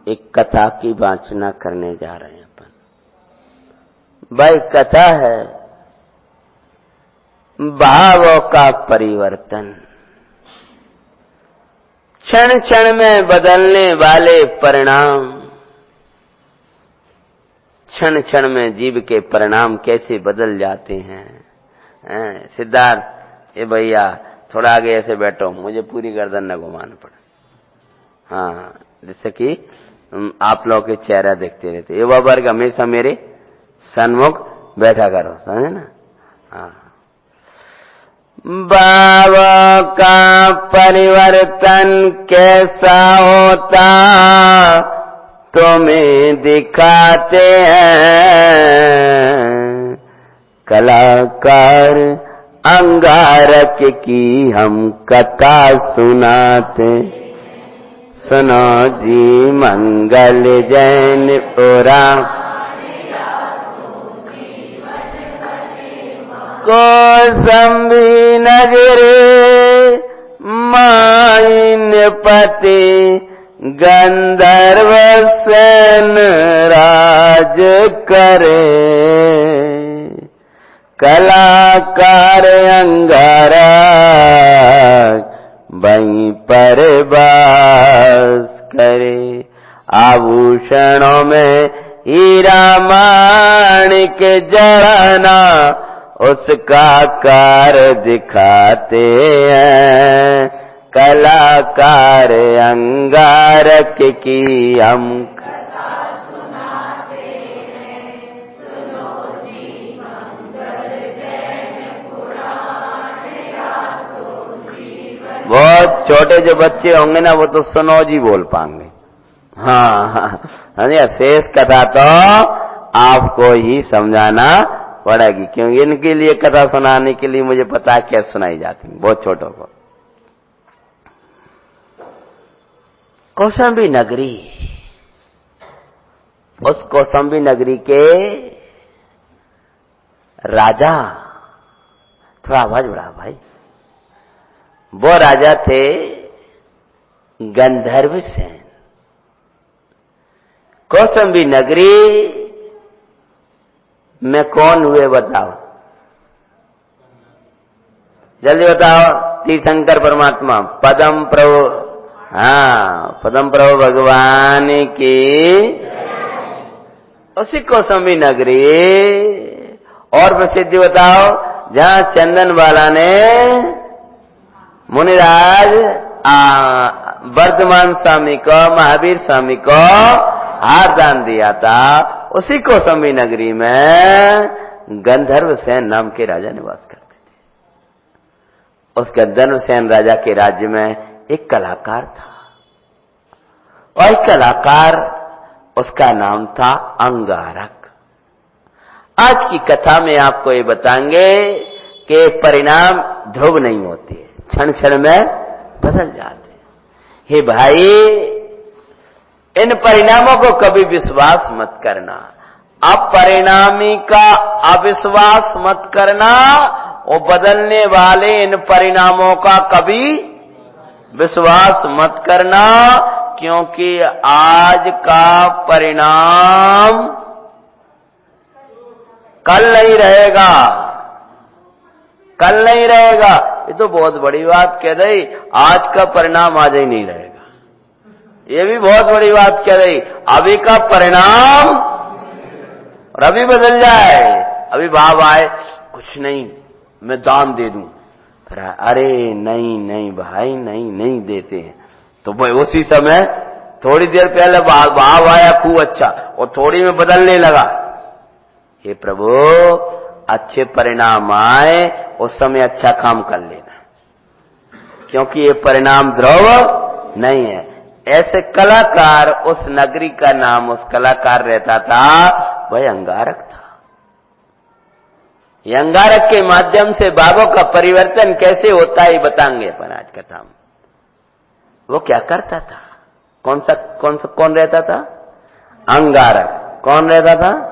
एक कथा की वाचना करने जा रहे हैं अपन। भाई कथा है भावों का परिवर्तन, क्षण क्षण में बदलने वाले परिणाम, क्षण क्षण में जीव के परिणाम कैसे बदल जाते हैं। सिद्धार्थ, ये भैया थोड़ा आगे ऐसे बैठो, मुझे पूरी गर्दन न घुमाना पड़े। हाँ, जिससे कि आप लोग के चेहरा देखते रहते। युवा वर्ग हमेशा मेरे सन्मुख बैठा करो, समझे ना। हाँ, भाव का परिवर्तन कैसा होता तुम्हें दिखाते हैं, कलाकार अंगारक की हम कथा सुनाते। सुनो जी मंगल जैन पुराण, कौसंबी नगरे माइनपति गंधर्व सेन राज करे, कलाकार अंगारक वहीं पर वास करे। आभूषणों में हीरा माणिक जड़ना उसका कार दिखाते हैं, कलाकार अंगारक की हम कथा सुनाते हैं। सुनो जी मंगल जैन पुराण यासो जीवन। बहुत छोटे जो बच्चे होंगे ना वो तो सुनो जी बोल पाएंगे। हाँ, शेष कथा तो आपको ही समझाना पड़ेगी, क्योंकि इनके लिए कथा सुनाने के लिए मुझे पता है क्या सुनाई जाती है बहुत छोटों को। कौशाम्बी नगरी, उस कौशाम्बी नगरी के राजा, थोड़ा आवाज बढ़ा भाई, वो राजा थे गंधर्व सेन। कौशाम्बी नगरी में कौन हुए बताओ, जल्दी बताओ। तीर्थंकर परमात्मा, पदम प्रभु, हाँ पदम प्रभु भगवान की, उसी कौशाम्बी नगरी। और प्रसिद्धि बताओ, जहां चंदन वाला ने मुनिराज वर्धमान स्वामी को, महावीर स्वामी को हार दान दिया था, उसी कौशाम्बी नगरी में गंधर्व सेन नाम के राजा निवास करते थे। उस गंधर्व सेन राजा के राज्य में एक कलाकार था, और कलाकार उसका नाम था अंगारक। आज की कथा में आपको ये बताएंगे कि परिणाम ध्रुव नहीं होते, क्षण क्षण में बदल जाते। हे भाई, इन परिणामों को कभी विश्वास मत करना, अपरिणामी का अविश्वास मत करना, और बदलने वाले इन परिणामों का कभी विश्वास मत करना, क्योंकि आज का परिणाम कल नहीं रहेगा, कल नहीं रहेगा। ये तो बहुत बड़ी बात कह रही, आज का परिणाम आज ही नहीं रहेगा। ये भी बहुत बड़ी बात कह रही, अभी का परिणाम और अभी बदल जाए। अभी भाव आए, कुछ नहीं मैं दान दे दूं, अरे नहीं नहीं भाई, नहीं नहीं देते हैं, तो भाई उसी समय थोड़ी देर पहले भाव आया खूब अच्छा, और थोड़ी में बदलने लगा। हे प्रभु, अच्छे परिणाम आए उस समय अच्छा काम कर लेना, क्योंकि ये परिणाम ध्रुव नहीं है। ऐसे कलाकार, उस नगरी का नाम उस कलाकार रहता था, वह अंगारक था। ये अंगारक के माध्यम से भावों का परिवर्तन कैसे होता है बताएंगे अपन आज कथा में। वो क्या करता था, कौन रहता था? अंगारक। कौन रहता था?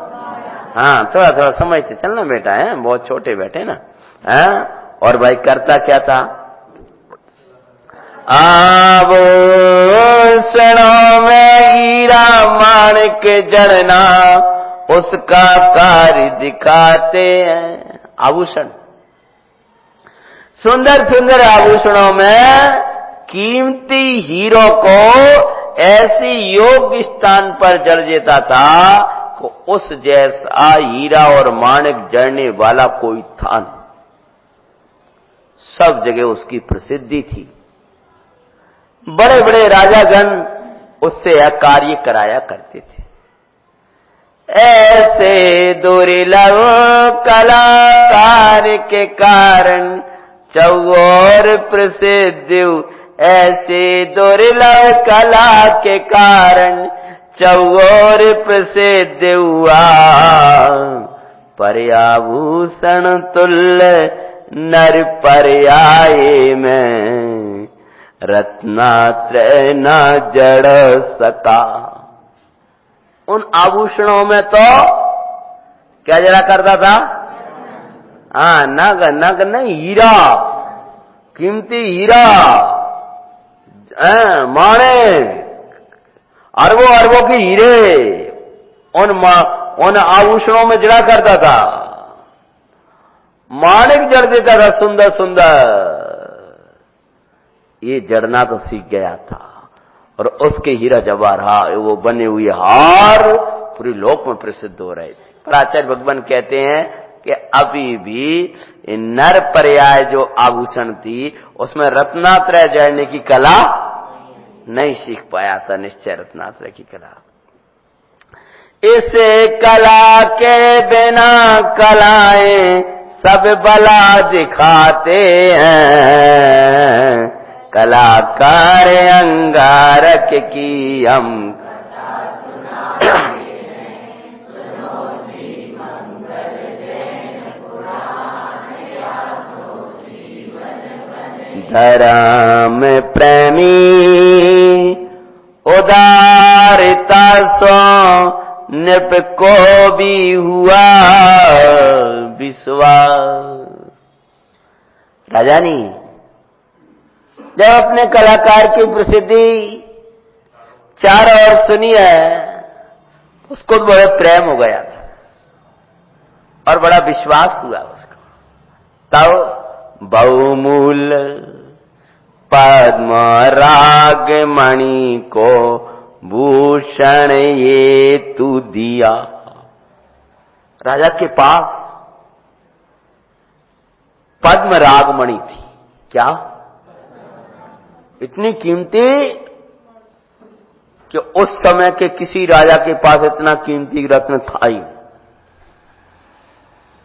हाँ, थोड़ा थोड़ा समझते चलना बेटा, है बहुत छोटे बैठे ना। और भाई करता क्या था? आभूषणों में हीरा माणिक जड़ना उसका कार्य दिखाते हैं। आभूषण, सुंदर सुंदर आभूषणों में कीमती हीरो को ऐसी योग्य स्थान पर जड़ देता था कि उस जैसा हीरा और माणिक जड़ने वाला कोई था नहीं। सब जगह उसकी प्रसिद्धि थी। बड़े बड़े राजागण उससे यह कार्य कराया करते थे। ऐसे दुर्लभ कलाकार के कारण चौर प्रसिद्ध, ऐसे दुर्लभ कला के कारण चौर प्रसिद्ध हुआ। पर्याभूषण तुल्य नर पर्याय में रत्नात्रय न जड़ सका। उन आभूषणों में तो क्या जड़ा करता था? हाँ, नग, नग नहीं, हीरा, कीमती हीरा, माणिक, अरबों अरबों के हीरे उन आभूषणों में जड़ा करता था। माणिक जड़ देता था सुंदर सुंदर। ये जड़ना तो सीख गया था और उसके हीरा जवाहरात, वो बने हुए हार पूरे लोक में प्रसिद्ध हो रहे थे। पर आचार्य भगवान कहते हैं कि अभी भी नर पर्याय जो आभूषण थी उसमें रत्नात्रय जड़ने की कला नहीं सीख पाया था। निश्चय रत्नात्रय की कला। इस कला के बिना कलाएं सब बला दिखाते हैं। कलाकार अंगारक की हम धर्म प्रेमी उदारता सो नृप को भी हुआ विश्वास। राजानी जब अपने कलाकार की प्रसिद्धि चारों ओर सुनी है, उसको बड़ा प्रेम हो गया था और बड़ा विश्वास हुआ उसको। तब बहुमूल पद्म राग मणि को भूषण ये तू दिया। राजा के पास पद्म रागमणि थी। क्या? इतनी कीमती कि उस समय के किसी राजा के पास इतना कीमती रत्न था ही।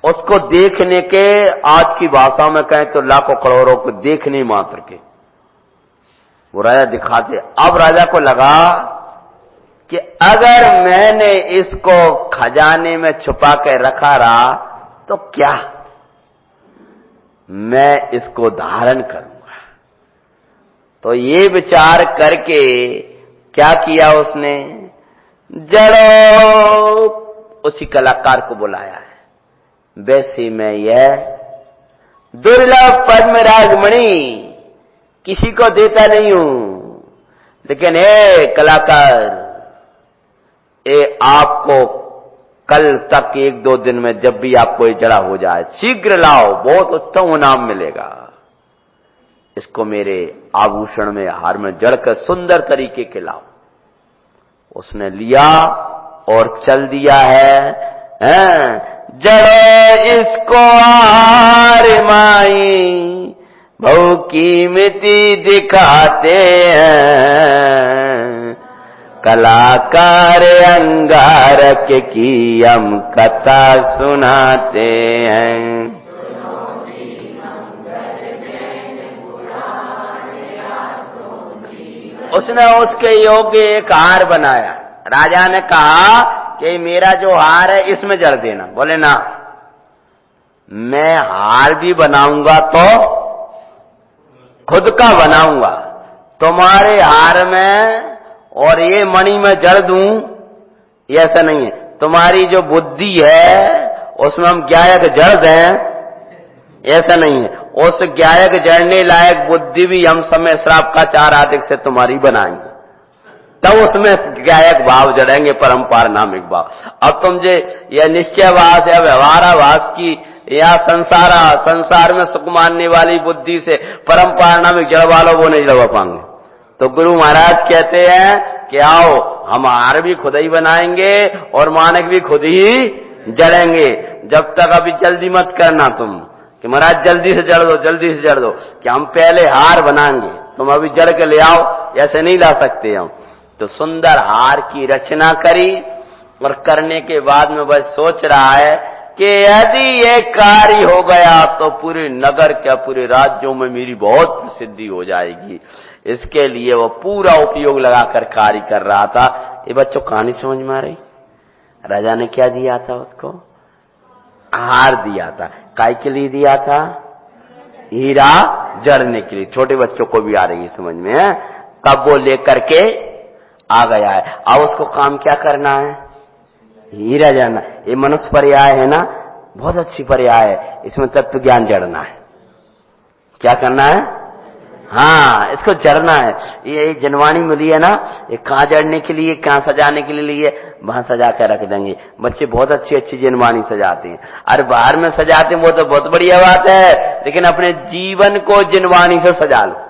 उसको देखने के, आज की भाषा में कहें तो लाखों करोड़ों को देखने मात्र के वो राजा दिखाते। अब राजा को लगा कि अगर मैंने इसको खजाने में छुपा के रखा रहा तो क्या मैं इसको धारण करूंगा। तो ये विचार करके क्या किया उसने, जड़ो उसी कलाकार को बुलाया है। वैसे मैं यह दुर्लभ पद्म रागमणि किसी को देता नहीं हूं, लेकिन हे कलाकार, आपको कल तक 1-2 दिन में जब भी आपको ये जड़ा हो जाए शीघ्र लाओ, बहुत उत्तम इनाम मिलेगा। इसको मेरे आभूषण में, हार में जड़कर सुंदर तरीके के लाओ। उसने लिया और चल दिया है। जड़ो इसको हार माई बहु कीमती दिखाते हैं। कलाकार अंगारक की हम कथा सुनाते हैं। उसने उसके योग्य एक हार बनाया। राजा ने कहा कि मेरा जो हार है इसमें जड़ देना। बोले ना, मैं हार भी बनाऊंगा तो खुद का बनाऊंगा, तुम्हारे हार में और ये मणि में जड़ दूं, ऐसा नहीं है। तुम्हारी जो बुद्धि है उसमें हम ज्ञायक जड़ दें, ऐसा नहीं है। उस ज्ञायक जड़ने लायक बुद्धि भी हम समय श्राप का 4 आदिक से तुम्हारी बनाएंगे, तब उसमें गायक भाव जड़ेंगे, परम्परानामिक भाव। अब तुम जे यह निश्चयवास या व्यवहारावास की या संसार में सुख मानने वाली बुद्धि से परम्परानामिक जड़ वालों वो नहीं जड़वा पाएंगे। तो गुरु महाराज कहते हैं कि आओ हम हार भी खुद ही बनाएंगे और मानक भी खुद ही जड़ेंगे। जब तक अभी जल्दी मत करना तुम कि महाराज जल्दी से जड़ दो, जल्दी से जड़ दो, कि हम पहले हार बनाएंगे, तुम अभी जड़ के ले आओ, ऐसे नहीं ला सकते हम। तो सुंदर हार की रचना करी और करने के बाद में वह सोच रहा है कि यदि ये कार्य हो गया तो पूरे नगर क्या पूरे राज्यों में मेरी बहुत प्रसिद्धि हो जाएगी। इसके लिए वो पूरा उपयोग लगाकर कार्य कर रहा था। ये बच्चों कहानी समझ में आ रही? राजा ने क्या दिया था उसको? हार दिया था। काय के लिए दिया था? हीरा जड़ने के लिए। छोटे बच्चों को भी आ रही है समझ में है? तब वो लेकर के आ गया है। अब उसको काम क्या करना है? हीरा जड़ना। ये मनुष्य पर्याय है ना, बहुत अच्छी पर्याय है। इसमें तत्व ज्ञान जड़ना है। क्या करना है? हाँ, इसको जड़ना है। ये जनवाणी मिली है ना, ये कहाँ जड़ने के लिए, कहाँ सजाने के लिए, वहां सजा कर रख देंगे। बच्चे बहुत अच्छी अच्छी जनवाणी सजाते हैं। अरे बाहर में सजाते हैं वो तो बहुत बढ़िया बात है, लेकिन अपने जीवन को जनवाणी से सजा लो।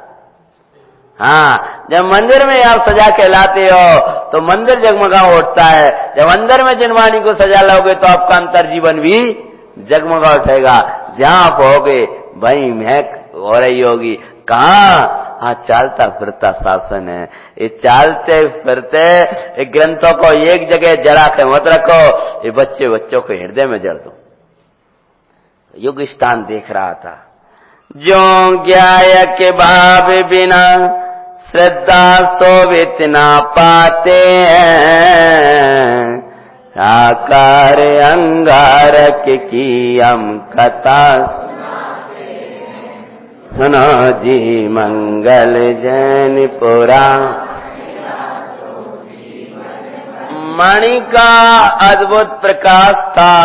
हाँ, जब मंदिर में आप सजा के लाते हो तो मंदिर जगमगा उठता है। जब अंदर में जनवाणी को सजा लोगे तो आपका अंतर जीवन भी जगमगा उठेगा। जहां आप होगे वहीं महक हो रही होगी। कहाँ? हाँ, चालता फिरता शासन है। ये चालते फिरते ये ग्रंथों को एक जगह जड़ा के मत रखो, ये बच्चों के हृदय में जड़ दो। युग स्थान देख रहा था। जो ज्ञाय के भाव बिना श्रद्धा सोवित ना पाते हैं, साकार अंगारक की हम कथा सुनो जी मंगल जैन पुरा। मणि का अद्भुत प्रकाश था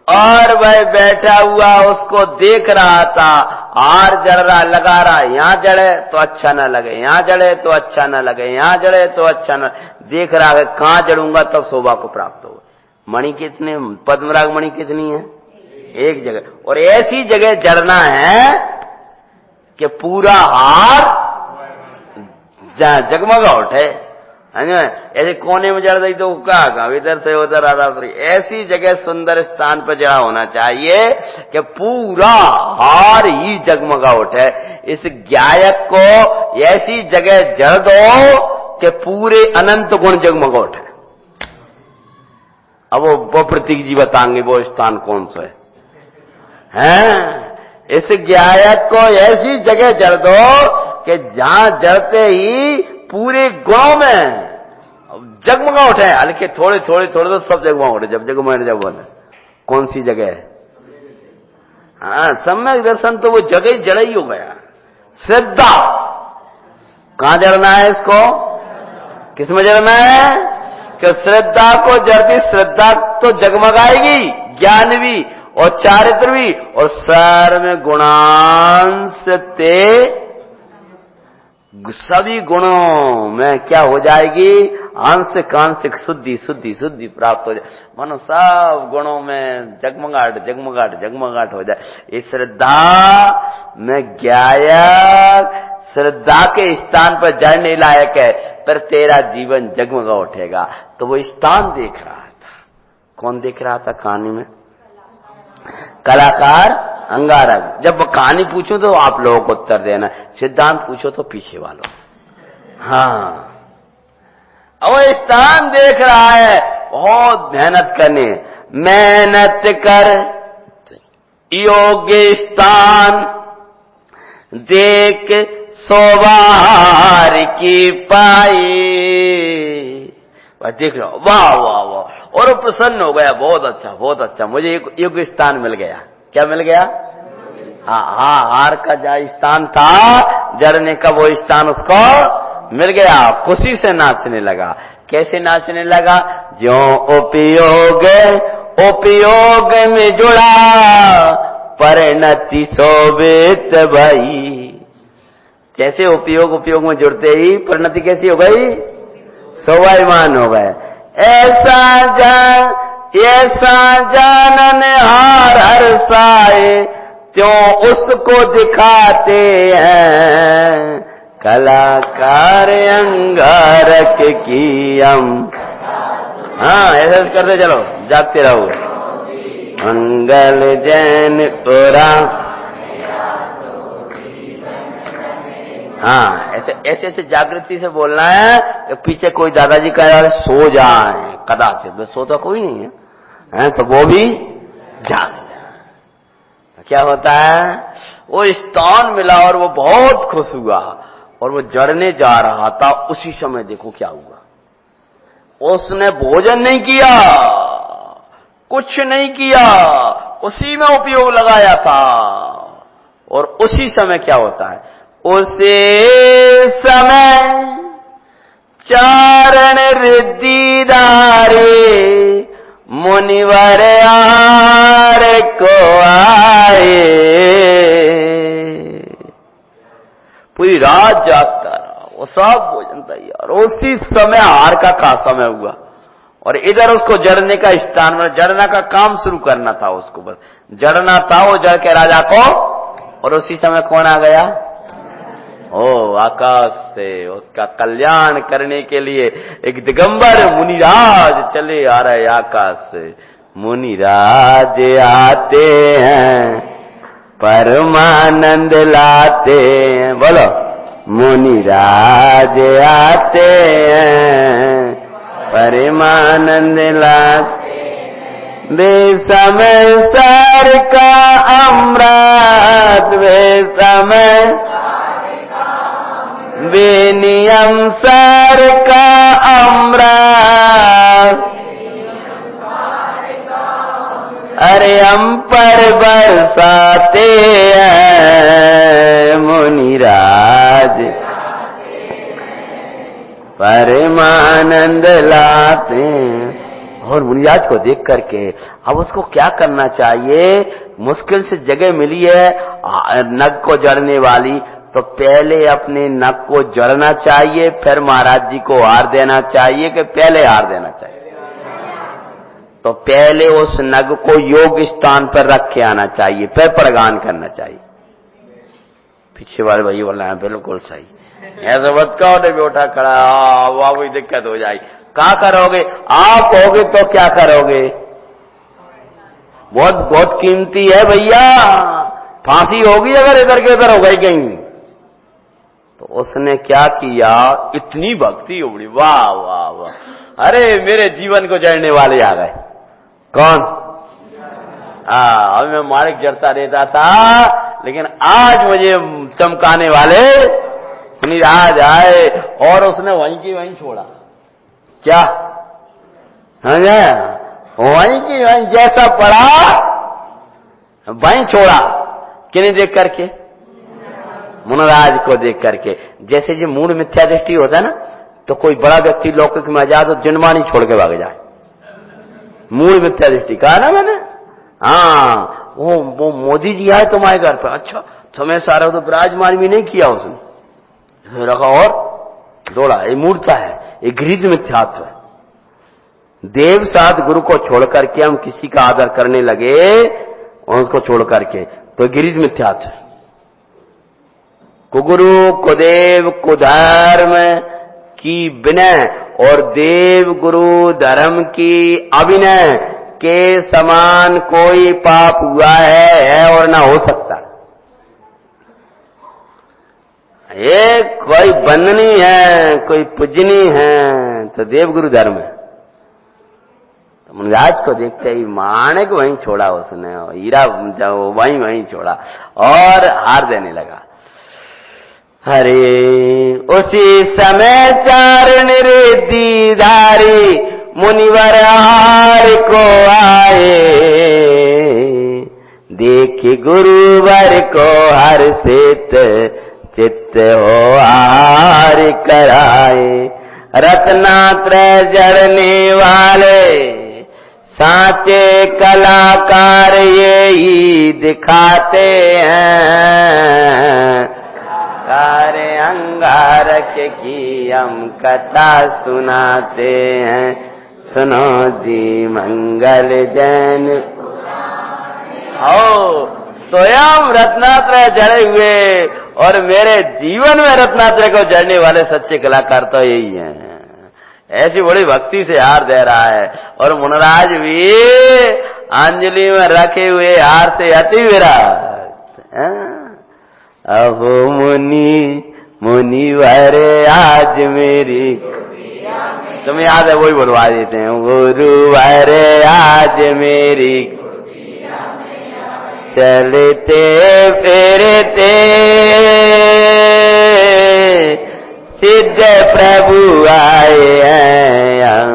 और वह बैठा हुआ उसको देख रहा था। हार जड़ रहा, लगा रहा, यहां जड़े तो अच्छा न लगे, यहां जड़े तो अच्छा न लगे, यहां जड़े तो अच्छा न, देख रहा है कहां जड़ूंगा तब शोभा को प्राप्त हो। मणि कितने, पद्मराग मणि कितनी है? एक जगह। और ऐसी जगह जड़ना है कि पूरा हार जगमगा उठे। ऐसे कोने में जड़ दी तो कहा इधर से उधर आधा। ऐसी जगह सुंदर स्थान पर जड़ा होना चाहिए कि पूरा हार ही जगमगा उठे। इस गायक को ऐसी जगह जड़ दो कि पूरे अनंत गुण जगमगा उठे। अब वो प्रतीक जी बताएंगे वो स्थान कौन सा है। इस गायक को ऐसी जगह जड़ दो कि जहां जड़ते ही पूरे गुणों में जगमगा उठे। हल्के थोड़े थोड़े थोड़े तो सब जगमगा उठे। जब बोले कौन सी जगह है? हाँ, सम्यक दर्शन तो वो जगह ही जड़ा ही हो गया। श्रद्धा कहां जड़ना है इसको? किसमें जड़ना है? कि श्रद्धा को जड़ती, श्रद्धा तो जगमगाएगी, ज्ञान भी और चारित्र भी, और सार में गुणांश ते सभी गुणों में क्या हो जाएगी? आंशिक आंशिक शुद्धि शुद्धि शुद्धि प्राप्त हो जाए। मानो सब गुणों में जगमगाहट जगमगाहट जगमगाहट हो जाए। इस श्रद्धा में गायक श्रद्धा के स्थान पर जड़ने लायक है, पर तेरा जीवन जगमगा उठेगा। तो वो स्थान देख रहा था। कौन देख रहा था कहानी में? कलाकार अंगारक। जब कहानी पूछो तो आप लोगों को उत्तर देना, सिद्धांत पूछो तो पीछे वालों। हाँ, अब स्थान देख रहा है, बहुत मेहनत करने, मेहनत कर योग्य स्थान देख सोबार की पाई। वह देख रहा, वाह वाह वाह, और प्रसन्न हो गया। बहुत अच्छा बहुत अच्छा, मुझे एक योग्य स्थान मिल गया। क्या मिल गया? हाँ, हार का जहाँ स्थान था जड़ने का, वो स्थान उसको मिल गया। खुशी से नाचने लगा। कैसे नाचने लगा? जो उपयोग उपयोग में जुड़ा, परिणति शोभित भई। कैसे उपयोग उपयोग में जुड़ते ही परिणति कैसी हो गई, स्वाभिमान हो गए। ऐसा जानन हार हर्षाए त्यों उसको दिखाते हैं, कलाकार अंगारक की हम। हाँ ऐसा करते चलो, जागते रहो। मंगल जैन ओरा। हाँ ऐसे ऐसे ऐसे जागृति से बोलना है कि पीछे कोई दादाजी कह रहा है सो जाए, कदाचित तो सोता कोई नहीं है, तो वो भी जाग जाए। क्या होता है, वो स्थान मिला और वो बहुत खुश हुआ और वो जड़ने जा रहा था। उसी समय देखो क्या हुआ, उसने भोजन नहीं किया, कुछ नहीं किया, उसी में उपयोग लगाया था। और उसी समय क्या होता है, उसे समय चारण रिद्धिदारे मुनिवर आर को आए। पूरी रात जागता रहा, वो सब भोजन तैयार, उसी समय आहार का समय हुआ और इधर उसको जड़ने का स्थान में जड़ना का काम शुरू करना था, उसको बस जड़ना था। वो जड़ के राजा को, और उसी समय कौन आ गया, ओ आकाश से उसका कल्याण करने के लिए एक दिगंबर मुनिराज चले आ रहे आकाश से। मुनिराज आते हैं परमानंद लाते हैं, बोलो मुनिराज आते हैं परमानंद लाते। वे समय सर का अमृत, वे समय वे नियम सर का अमृत, अरे हम पर बरसाते हैं मुनिराज परमानंद लाते हैं। और मुनिराज को देख करके अब उसको क्या करना चाहिए, मुश्किल से जगह मिली है नग को जड़ने वाली, तो पहले अपने नग को जड़ना चाहिए, फिर महाराज जी को हार देना चाहिए कि पहले हार देना चाहिए। तो पहले उस नग को योग स्थान पर रख के आना चाहिए, फिर प्रगान करना चाहिए। पीछे वाले भाई बोल रहे हैं बिल्कुल सही, ऐसा मत कहो नहीं बेटा खड़ा, वहां कोई दिक्कत हो जाएगी। क्या करोगे आप, होगे तो क्या करोगे, बहुत बहुत कीमती है भैया, फांसी होगी अगर इधर के इधर हो गई कहीं। तो उसने क्या किया, इतनी भक्ति उबड़ी, वाह वाह वाह, अरे मेरे जीवन को जड़ने वाले आ गए। कौन, मैं मालिक जड़ता रहता था, लेकिन आज मुझे चमकाने वाले मुनिराज आए और उसने वहीं की वहीं छोड़ा। क्या वहीं की वहीं जैसा पड़ा वहीं छोड़ा, किन्हें देख करके, मुनिराज को देख करके। जैसे जो मूड मिथ्या दृष्टि होता है ना, तो कोई बड़ा व्यक्ति लौकिक में जाए तो जिंदमा नहीं छोड़ के भाग जाए, मूड मिथ्या दृष्टि कहा ना मैंने। हाँ वो मोदी जी आए तुम्हारे घर पर, अच्छा समय सारा तो विराजमान भी नहीं किया उसने, रखा और दौड़ा, ये मूर्ता है, ये गृहीत मिथ्यात्व है। देव साथ गुरु को छोड़ करके हम किसी का आदर करने लगे और उसको छोड़ करके, तो गृहीत मिथ्यात्व है। कुगुरु कुदेव कुधर्म की विनय और देव गुरु धर्म की अभिनय के समान कोई पाप हुआ है और ना हो सकता। ये कोई बंदनी है, कोई पूजनी है, तो देवगुरु धर्म है। तो मुनिराज को देखते ही माणिक वहीं छोड़ा उसने, हीरा वहीं छोड़ा और हार देने लगा। हरे उसी समय चारण रिद्धिधारी मुनिवर हार को आए, देखी गुरुवर को हर्षित चित्त हो हार कराए। रत्नात्रय जड़ने वाले साचे कलाकार ये ही दिखाते हैं, कार्य अंगारक की हम कथा सुनाते हैं, सुनो जी मंगल जैन। हो स्वयं रत्नात्रय जड़े हुए और मेरे जीवन में रत्नात्रय को जड़ने वाले सच्चे कलाकार तो यही हैं। ऐसी बड़ी भक्ति से हार दे रहा है और मुनराज भी अंजलि में रखे हुए हार से अति विराट। अहो मुनिवर आज मेरी, तुम्हें याद है वही बोलवा देते हैं, गुरुवर आज मेरी चलते फिरते सिद्ध प्रभु आए हैं,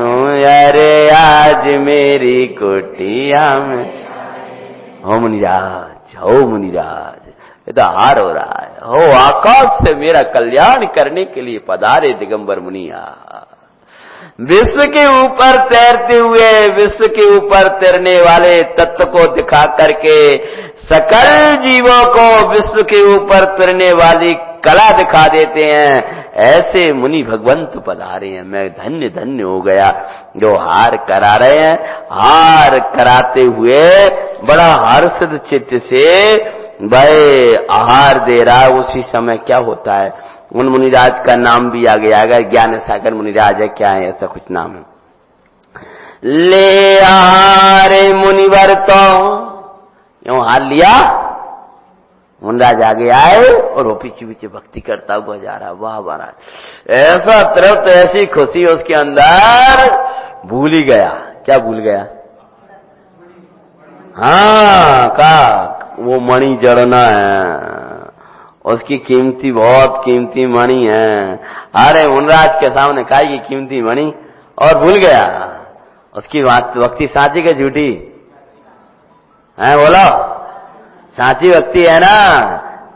अरे आज मेरी कुटिया में। हो मुनिराज, हो मुनिराज, ये तो हार हो रहा है। हो आकाश से मेरा कल्याण करने के लिए पधारे दिगंबर मुनिया। विश्व के ऊपर तैरते हुए विश्व के ऊपर तैरने वाले तत्व को दिखा करके सकल जीवों को विश्व के ऊपर तैरने वाली कला दिखा देते हैं। ऐसे मुनि भगवंत पधारे हैं। मैं धन्य धन्य हो गया जो हार करा रहे हैं। हार कराते हुए बड़ा हर्षित चित्त से भाई आहार दे रहा है। उसी समय क्या होता है, उन मुनिराज का नाम भी आगे आएगा, ज्ञान सागर मुनिराज है, क्या है ऐसा कुछ नाम है। ले आहारे मुनिवर तो यूं हार लिया, मुनिराज आगे आए और वो पीछे पीछे भक्ति करता हुआ जा रहा। वाह महाराज, ऐसा तृप्त, ऐसी खुशी उसके अंदर, भूल ही गया। क्या भूल गया? हाँ, का वो मणि जड़ना है, उसकी कीमती, बहुत कीमती मणि है। अरे मुनिराज के सामने खाएगी कीमती मणि और भूल गया। उसकी भक्ति साची के झूठी है? बोलो, साची भक्ति है ना,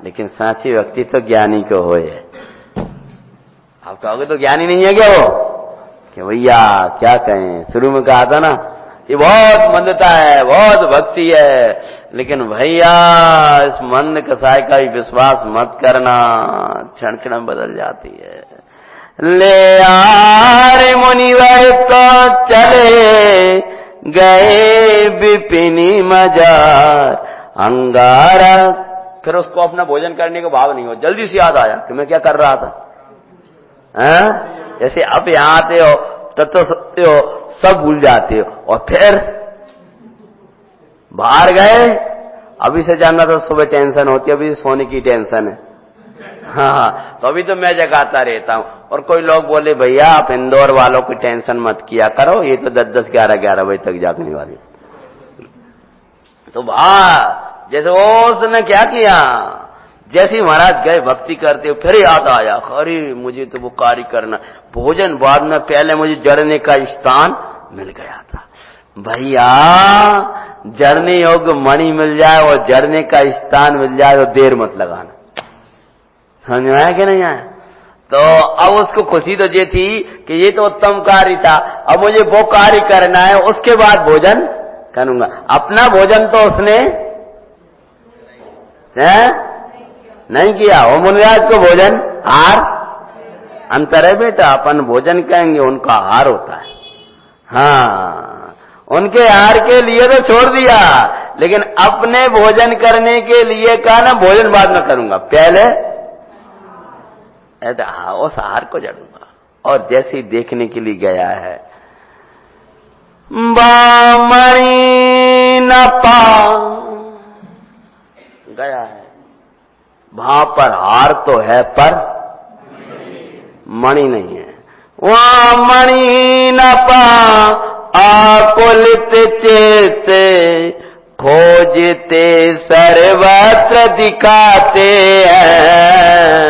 लेकिन साची भक्ति तो ज्ञानी को होए। आप कहोगे तो ज्ञानी नहीं है क्या वो? कि भैया क्या कहें, शुरू में कहा था ना ये बहुत मंदता है, बहुत भक्ति है, लेकिन भैया इस मंद कसाई का भी विश्वास मत करना, क्षण क्षण बदल जाती है। ले आरे मुनिवर तो चले गए विपिनी मजार अंगारा। फिर उसको अपना भोजन करने का भाव नहीं हो, जल्दी से याद आया कि मैं क्या कर रहा था। जैसे अब यहां आते हो तो सब भूल जाते हो और फिर बाहर गए। अभी से जानना तो सुबह टेंशन होती है, अभी सोने की टेंशन है। हाँ, तो अभी तो मैं जगाता रहता हूं। और कोई लोग बोले भैया आप इंदौर वालों की टेंशन मत किया करो, ये तो 10-10, 11-11 बजे तक जागने वाली। तो जैसे उसने क्या किया, जैसे महाराज गए भक्ति करते फिर याद आया, अरे मुझे तो वो कार्य करना, भोजन बाद में, पहले मुझे जड़ने का स्थान मिल गया था। भैया जड़ने योग्य मणि मिल जाए और जड़ने का स्थान मिल जाए तो देर मत लगाना। समझ में आया कि नहीं आया? तो अब उसको खुशी तो ये थी कि ये तो उत्तम कार्य था, अब मुझे वो कार्य करना है, उसके बाद भोजन करूंगा। अपना भोजन तो उसने नहीं किया। वो मुनिराज को भोजन हार अंतर है बेटा, अपन भोजन कहेंगे उनका हार होता है। हाँ, उनके हार के लिए तो छोड़ दिया, लेकिन अपने भोजन करने के लिए कहा ना भोजन बाद में करूंगा, पहले हाँ उस हार को जड़ूंगा। और जैसे ही देखने के लिए गया है, बामणी न पा गया है, वहां पर हार तो है पर मणि नहीं है। वहां मणि न पा आकुलित चेते खोजते सर्वत्र दिखाते हैं,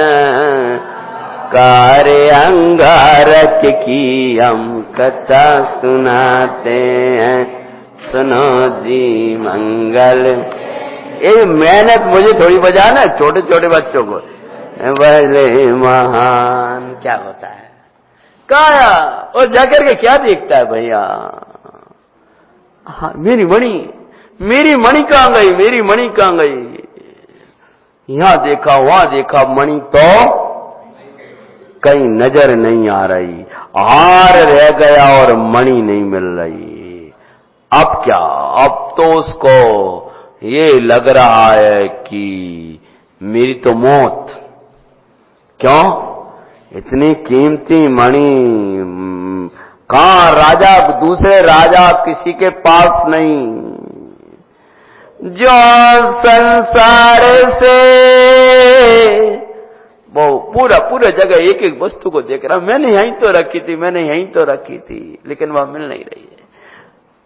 कार्य अंगारक की हम कथा सुनाते हैं, सुनो जी मंगल। ये मेहनत मुझे थोड़ी बजा ना, छोटे छोटे बच्चों को भले महान क्या होता है काया, और जाकर के क्या देखता है भैया, हाँ, मेरी मणि कहां गई, मेरी मणि कहां गई। यहां देखा वहां देखा, मणि तो कहीं नजर नहीं आ रही, हार रह गया और मणि नहीं मिल रही। अब क्या, अब तो उसको ये लग रहा है कि मेरी तो मौत। क्यों? इतनी कीमती मणि कहां, राजा, दूसरे राजा किसी के पास नहीं। जो संसार से वो पूरा जगह एक एक वस्तु को देख रहा, मैंने यहीं तो रखी थी, मैंने यहीं तो रखी थी, लेकिन वह मिल नहीं रही है।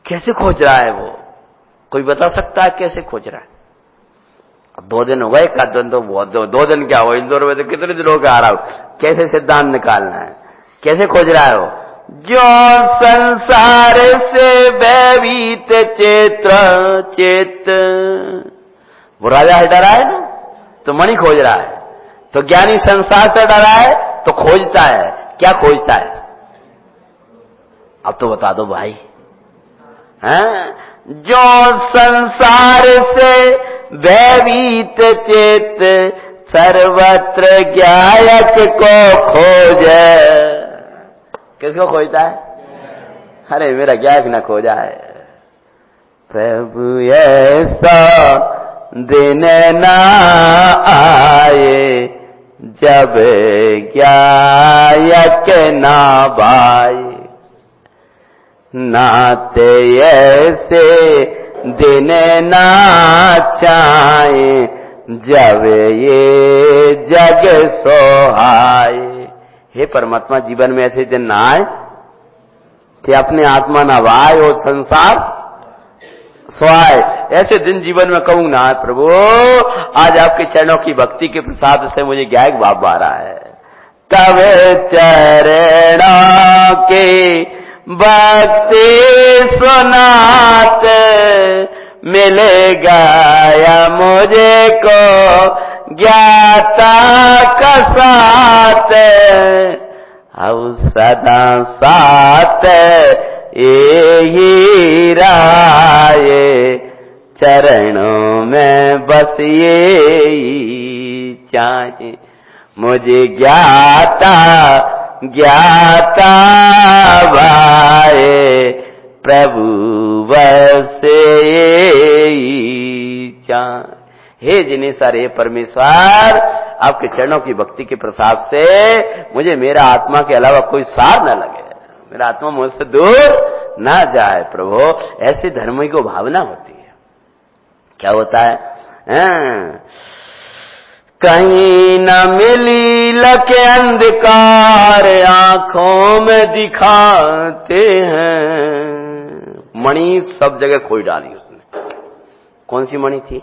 कैसे खोज रहा है वो? कोई बता सकता है कैसे खोज रहा है? अब 2 दिन हो गए, एक दिन तो बहुत, 2 दिन क्या हो, इंदौर में तो कितने दिनों के आ रहा हूं, कैसे सिद्धांत निकालना है, कैसे खोज रहा है वो? जो संसार से भयभीत चेत, वो राजा है डरा है ना, तो मणि खोज रहा है। तो ज्ञानी संसार से डरा है तो खोजता है, क्या खोजता है? अब तो बता दो भाई। हैं? जो संसार से भयभीत चेत, सर्वत्र ज्ञायक को खोजे। किसको खोजता है? अरे मेरा ज्ञायक न खोजा है। प्रभु ऐसा दिन ना आए जब ज्ञायक ना भाई, नाते ऐसे दिन ना चाहे जब ये जग सोहाए। हे परमात्मा, जीवन में ऐसे दिन ना आए कि अपने आत्मा ना भाए और संसार सोआए। ऐसे दिन जीवन में कहूं ना प्रभु, आज आपके चरणों की भक्ति के प्रसाद से मुझे ज्ञायक भाव आ रहा है। कब चरणों की भक्ति सुनात मिलेगा या मुझे को ज्ञाता का साथ, अब सदा साथ यही राये, चरणों में बस ये चाहे मुझे ज्ञाता भाए, प्रभु बस ये चाहे। हे जिनेश्वर, हे परमेश्वर, आपके चरणों की भक्ति के प्रसाद से मुझे मेरा आत्मा के अलावा कोई सार न लगे, मेरा आत्मा मुझसे दूर ना जाए। प्रभु, ऐसे धर्म को भावना होती है। क्या होता है? कहीं न मिली लके अंधकार आंखों में दिखाते हैं। मणि सब जगह खोज डाली उसने। कौन सी मणि थी?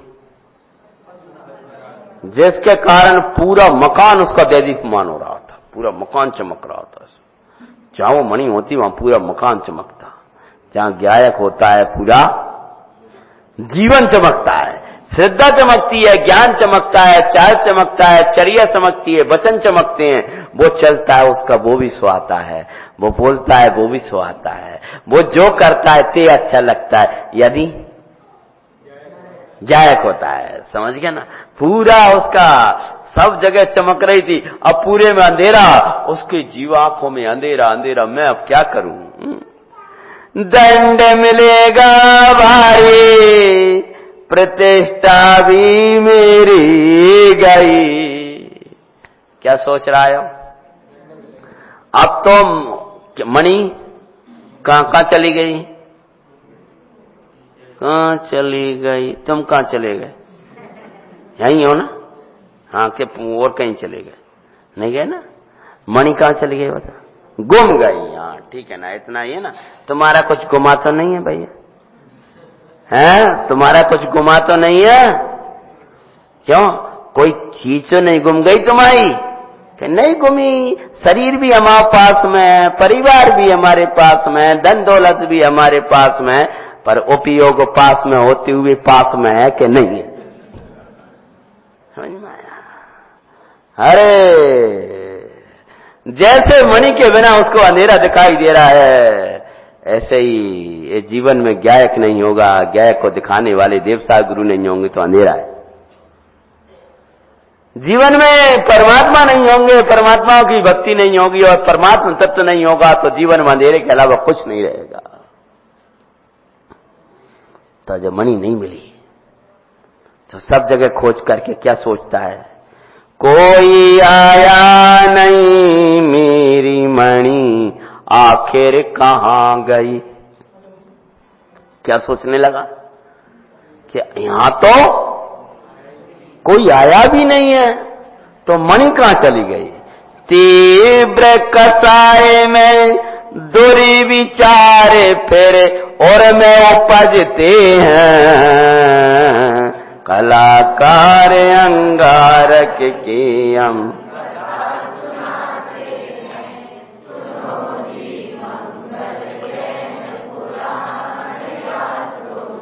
जिसके कारण पूरा मकान उसका दैदीप्यमान हो रहा था, पूरा मकान चमक रहा था। जहां वो मणि होती वहां पूरा मकान चमकता। जहां ज्ञायक होता है पूरा जीवन चमकता है, श्रद्धा चमकती है, ज्ञान चमकता है, चाल चमकता है, चर्या चमकती है, वचन चमकते हैं। वो चलता है उसका वो भी सुहाता है, वो बोलता है वो भी सुहाता है, वो जो करता है ते अच्छा लगता है, यदि ज्ञायक होता है। समझ गया ना? पूरा उसका सब जगह चमक रही थी, अब पूरे में अंधेरा, उसकी जीव आंखों में अंधेरा अंधेरा। मैं अब क्या करूं? दंड मिलेगा भाई, प्रतिष्ठा भी मेरी गई। क्या सोच रहा है? अब तो मणि कहां चली गई? कहां चली गई? तुम कहां चले गए? यहीं हो ना? हाँ, के और कहीं चले गए? नहीं गए ना? मणि कहां चली गई बता? गुम गई। हाँ ठीक है ना, इतना ही है ना। तुम्हारा कुछ गुमा तो नहीं है भैया? हैं? तुम्हारा कुछ गुमा तो नहीं है? क्यों? कोई चीज तो नहीं गुम गई तुम्हारी? कि नहीं गुमी। शरीर भी हमारे पास में, परिवार भी हमारे पास में, धन दौलत भी हमारे पास में, पर उपयोग पास में होते हुए पास में है कि नहीं है? समझ में आया? अरे जैसे मणि के बिना उसको अंधेरा दिखाई दे रहा है, ऐसे ही ये जीवन में ज्ञायक नहीं होगा। ज्ञायक को दिखाने वाले देवसा गुरु नहीं होंगे तो अंधेरा है। जीवन में परमात्मा नहीं होंगे, परमात्मा की भक्ति नहीं होगी और परमात्मा तत्व नहीं होगा तो जीवन में अंधेरे के अलावा कुछ नहीं रहेगा। तो जब मणि नहीं मिली तो सब जगह खोज करके क्या सोचता है, कोई आया नहीं मेरी मणि आखिर कहां गई। क्या सोचने लगा कि यहां तो कोई आया भी नहीं है तो मणि कहां चली गई। तीव्र कसाय में दूरी विचारे फिर और में उपजते हैं, कलाकार अंगारक की हम।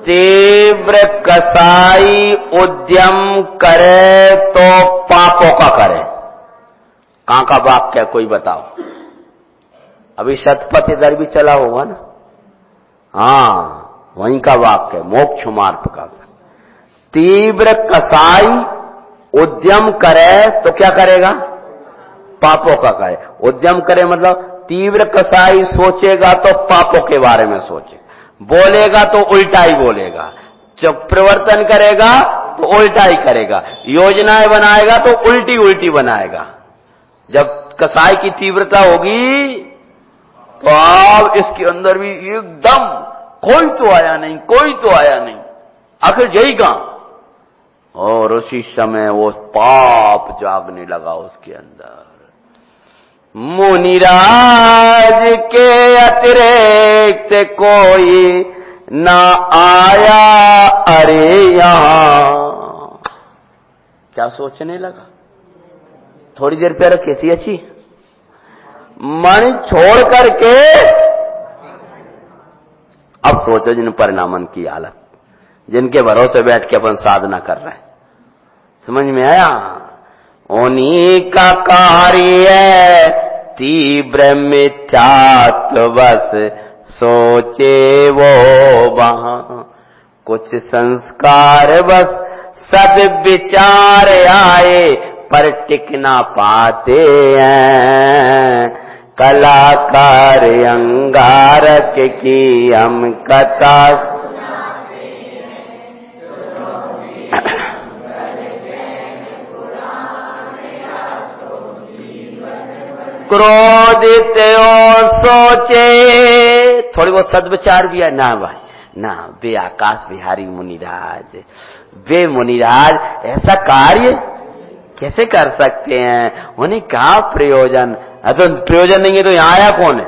तीव्र कसाई उद्यम करे तो पापों का करे। कहां का वाक्य कोई बताओ। अभी शतपथ इधर भी चला होगा ना, हाँ वहीं का वाक्य, मोक्ष मार्ग का। तीव्र कसाई उद्यम करे तो क्या करेगा, पापों का करे। उद्यम करे मतलब तीव्र कसाई सोचेगा तो पापों के बारे में सोचेगा, बोलेगा तो उल्टा ही बोलेगा, जब प्रवर्तन करेगा तो उल्टा ही करेगा, योजनाएं बनाएगा तो उल्टी उल्टी बनाएगा। जब कसाई की तीव्रता होगी तो आप इसके अंदर भी एकदम कोई तो आया नहीं, कोई तो आया नहीं, आखिर यही कहां। और उसी समय वो पाप जागने लगा उसके अंदर। मुनिराज के अतिरिक्त कोई ना आया अरे यहां। क्या सोचने लगा, थोड़ी देर पहले कैसी अच्छी मणि छोड़ करके अब सोचो जिन परिणामन की हालत, जिनके भरोसे बैठ के अपन साधना कर रहे हैं। समझ में आया, उन्हीं का कार्य तीव्र मिथ्यात्व बस सोचे वो वहां, कुछ संस्कार बस सद्विचार आए पर टिक ना पाते हैं, कलाकार अंगारक की हम कथा। क्रोधित ओ सोचे, थोड़ी बहुत सद्विचार भी है ना भाई ना, बे आकाश बिहारी मुनिराज, बे मुनिराज ऐसा कार्य कैसे कर सकते हैं, उन्हें क्या प्रयोजन। तो प्रयोजन नहीं है तो यहां आया कौन है,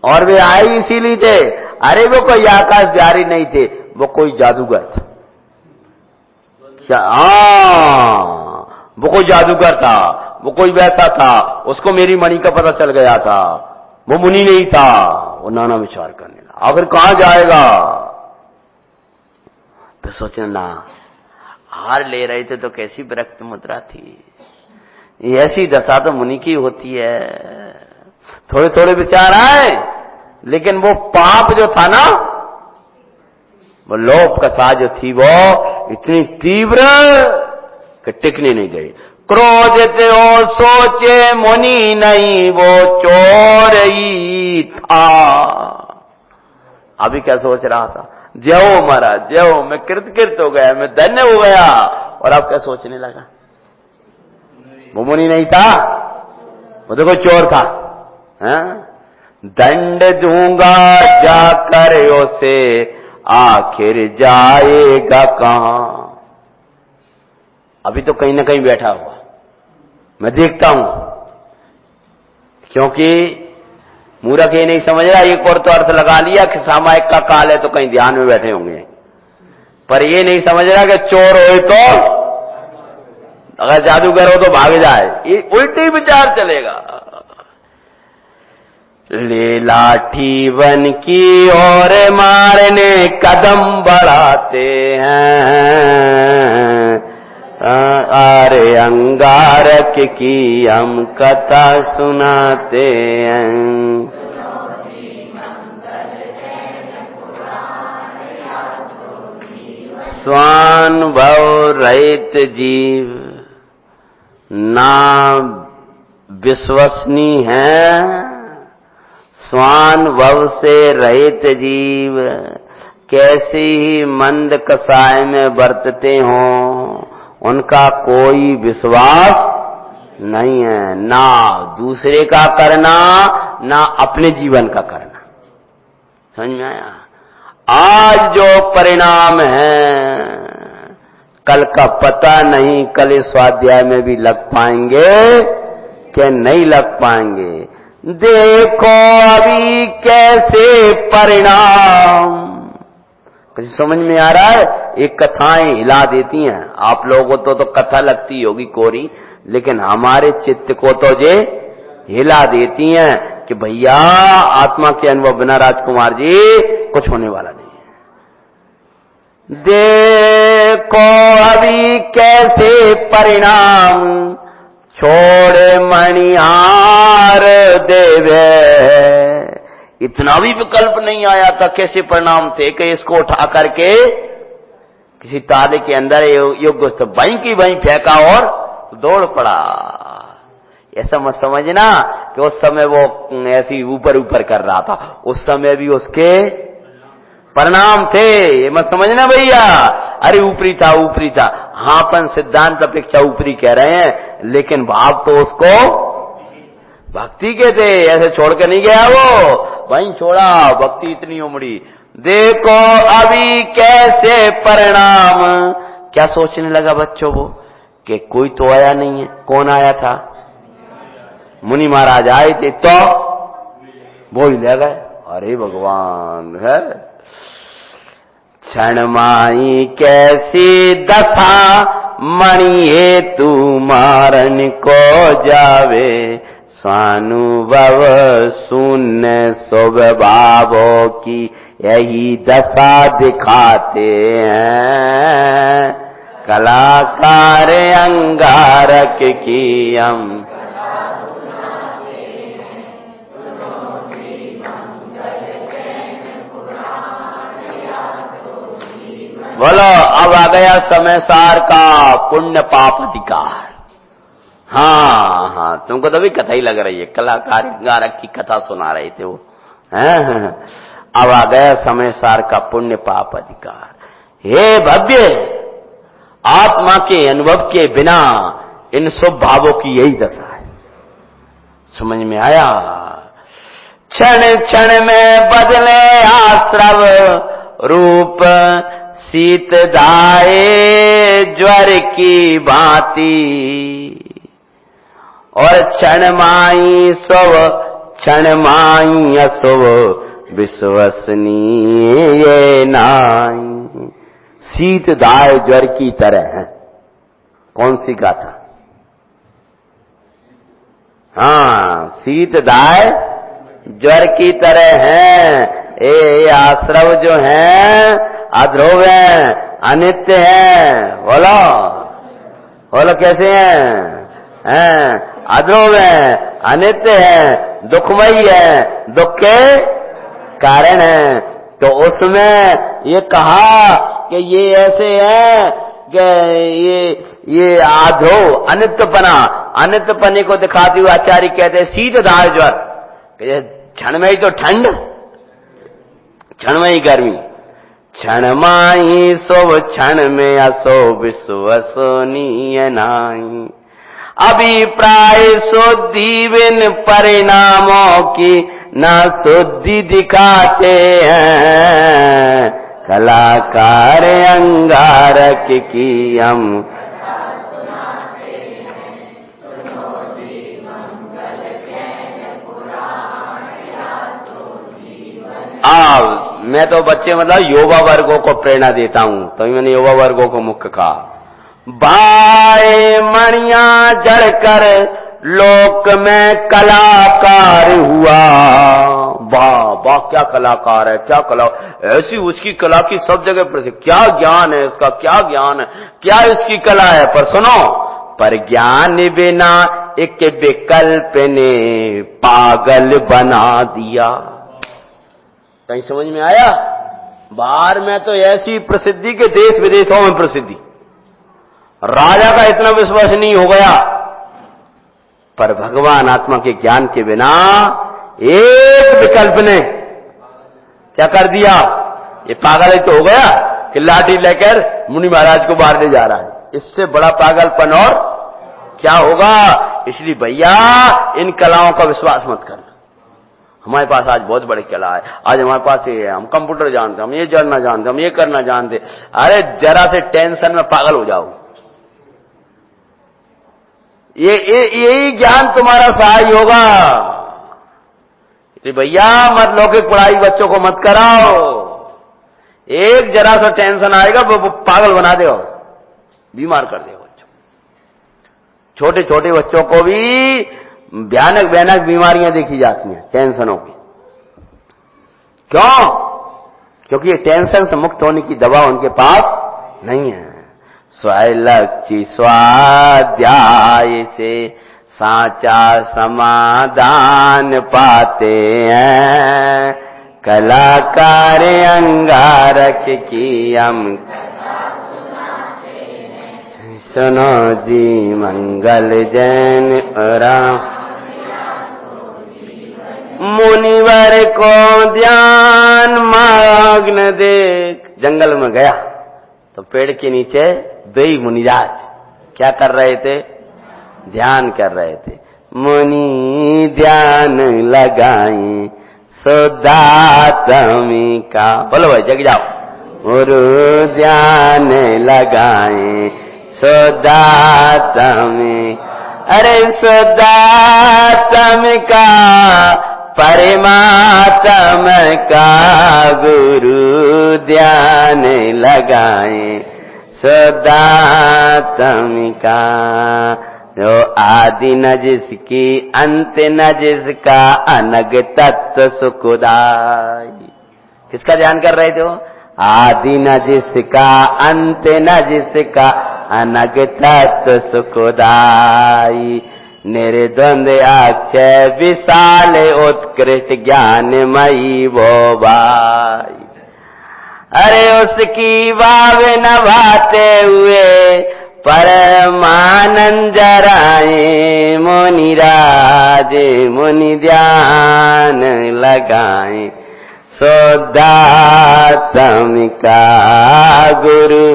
और वे आए इसीलिए थे। अरे वो कोई आकाश बिहारी नहीं थे, वो कोई जादूगर था। क्या, वो कोई जादूगर था, वो कोई वैसा था, उसको मेरी मणि का पता चल गया था, वो मुनि नहीं था। वो नाना विचार करने लगा, आखिर कहां जाएगा। तो सोचना ना, हार ले रहे थे तो कैसी विरक्त मुद्रा थी, ऐसी दशा तो मुनि की होती है। थोड़े थोड़े विचार आए, लेकिन वो पाप जो था ना, वो लोभ कसा जो थी वो इतनी तीव्र कि टिकने नहीं गई। क्रोधित हो सोचे मुनि नहीं वो चोर ही था। अभी क्या सोच रहा था, जय हो महाराज जय हो, मैं कृतकृत हो गया, मैं धन्य हो गया। और अब क्या सोचने लगा, वो मुनि नहीं था, वो तो कोई चोर था। दंड दूंगा जाकर उसे आखिर जाएगा कहां। अभी तो कहीं ना कहीं बैठा हुआ मैं देखता हूं, क्योंकि मूर्ख ये नहीं समझ रहा, एक और तो अर्थ लगा लिया कि सामायिक का काल है तो कहीं ध्यान में बैठे होंगे, पर ये नहीं समझ रहा कि चोर हो तो अगर जादूगर हो तो भाग जाए, ये उल्टी विचार चलेगा। ले लाठी बन की और मारने कदम बढ़ाते हैं, अरे अंगारक की हम कथा सुनाते हैं। स्वानुभव रहित जीव ना विश्वसनीय है। स्वानुभव से रहित जीव कैसी ही मंद कसाय में बरतते हों, उनका कोई विश्वास नहीं है, ना दूसरे का करना ना अपने जीवन का करना। समझ में आया? आज जो परिणाम है कल का पता नहीं, कल इस स्वाध्याय में भी लग पाएंगे कि नहीं लग पाएंगे। देखो अभी कैसे परिणाम, कुछ समझ में आ रहा है? एक कथाएं हिला देती हैं। आप लोगों को तो कथा लगती होगी कोरी, लेकिन हमारे चित्त को तो ये हिला देती हैं कि भैया आत्मा के अनुभव बिना राजकुमार जी कुछ होने वाला नहीं है। देखो अभी कैसे परिणाम छोड़े मणिहार देवे। इतना भी विकल्प नहीं आया था, कैसे परिणाम थे कि इसको उठा करके किसी ताले के अंदर योग्य वहीं की वहीं फेंका और दौड़ पड़ा। ऐसा मत समझना कि उस समय वो ऐसी ऊपर ऊपर कर रहा था, उस समय भी उसके परिणाम थे। ये मत समझना भैया अरे ऊपरी था ऊपरी था। हाँ, अपन सिद्धांत अपेक्षा ऊपरी कह रहे हैं, लेकिन भाव तो उसको भक्ति के थे। ऐसे छोड़ के नहीं गया वो, वहीं छोड़ा, भक्ति इतनी उमड़ी। देखो अभी कैसे परिणाम। क्या सोचने लगा बच्चों वो कि कोई तो आया नहीं है। कौन आया था? मुनि महाराज आए थे, तो वो ही ले गए। अरे भगवान है। क्षण माई कैसी दशा मणि हेतु मारन को जावे। स्वानुभव शून्य स्वभावों की यही दशा दिखाते हैं। कलाकार अंगारक की हम बोलो। अब आ गया समय सार का पुण्य पाप अधिकार। हाँ हाँ, तुमको तो भी कथा ही लग रही है, कलाकार अंगारक की कथा सुना रहे थे वो। अब आ गया समय सार का पुण्य पाप अधिकार। हे भव्य, आत्मा के अनुभव के बिना इन शुभ भावों की यही दशा है। समझ में आया? क्षण क्षण में बदले आश्रव रूप, शीतदाये ज्वर की भांति। और क्षण माई शुभ क्षण माई अशुभ विश्वसनीय नाई। शीतदाय ज्वर की तरह है। कौन सी गाथा? हाँ, शीतदाय ज्वर की तरह है। ये आश्रव जो है अध्रुव है, अनित्य है। बोलो बोलो कैसे हैं? अध्रुव है, अनित्य है, दुखमयी है, दुख के कारण है। तो उसमें ये कहा कि ये ऐसे है कि ये आध्रुव अनित्यपना, अनित्यपने को दिखाते हुए आचार्य कहते हैं शीतदाय ज्वर। क्षण में ही तो ठंड, क्षण में ही गर्मी। क्षण माही शुभ क्षण में असो विश्वसनीय नाई। अभिप्राय शुद्धि बिन परिणामों की ना शुद्धि दिखाते हैं। कलाकार अंगारक की हम मैं तो बच्चे मतलब युवा वर्गों को प्रेरणा देता हूं, तो मैंने युवा वर्गों को मुख्य कहा। बाए मणिया जड़कर लोक में कलाकार हुआ। वाह वाह, क्या कलाकार है, क्या कला, ऐसी उसकी कला की सब जगह पर क्या ज्ञान है इसका, क्या ज्ञान है, क्या इसकी कला है। पर सुनो, पर ज्ञान बिना एक विकल्प ने पागल बना दिया। कहीं समझ में आया? बाहर में तो ऐसी प्रसिद्धि के देश विदेशों में प्रसिद्धि, राजा का इतना विश्वसनीय हो गया, पर भगवान आत्मा के ज्ञान के बिना एक विकल्प ने क्या कर दिया, ये पागल ही तो हो गया कि लाठी लेकर मुनि महाराज को मारने जा रहा है। इससे बड़ा पागलपन और क्या होगा। इसलिए भैया इन कलाओं का विश्वास मत करना। हमारे पास आज बहुत बड़ी कला है, आज हमारे पास ये है, हम कंप्यूटर जानते, हम ये जानना जानते, हम ये करना जानते। अरे जरा से टेंशन में पागल हो जाओ। यही ज्ञान तुम्हारा सहाय होगा। भैया मत लौकिक पढ़ाई बच्चों को मत कराओ, एक जरा सा टेंशन आएगा वो पागल बना देगा, बीमार कर देगा बच्चों। छोटे छोटे बच्चों को भी भयानक भयानक बीमारियां देखी जाती हैं टेंशनों की। क्यों? क्योंकि ये टेंशन से मुक्त होने की दवा उनके पास नहीं है। स्वलक्षी स्वाध्याय से साचा समाधान पाते हैं, कलाकार अंगारक की हम सुनो जी मंगल जैन राम। मुनिवर को ध्यान मग्न देख। जंगल में गया तो पेड़ के नीचे बेई मुनिराज क्या कर रहे थे, ध्यान कर रहे थे। मुनि ध्यान लगाए सुधात्मी का, बोलो भाई जग जाओ। गुरु ध्यान लगाए सुधात्मी, अरे सुधात्म का परमात्म का गुरु ध्यान लगाए सुधात्म का। जो आदि न जिसकी अंत न जिसका अनग तत्व सुखदाई। किसका ध्यान कर रहे थे वो? आदि न जिसका अंत न जिसका अनग तत्व सुखदाई। निर्द्वंद अक्षय विशाल उत्कृष्ट ज्ञानमयी वो बाई। अरे उसकी वाव नभाते हुए परमानंद जराए मुनिराज मुनि ध्यान लगाए शुद्धात्म का गुरु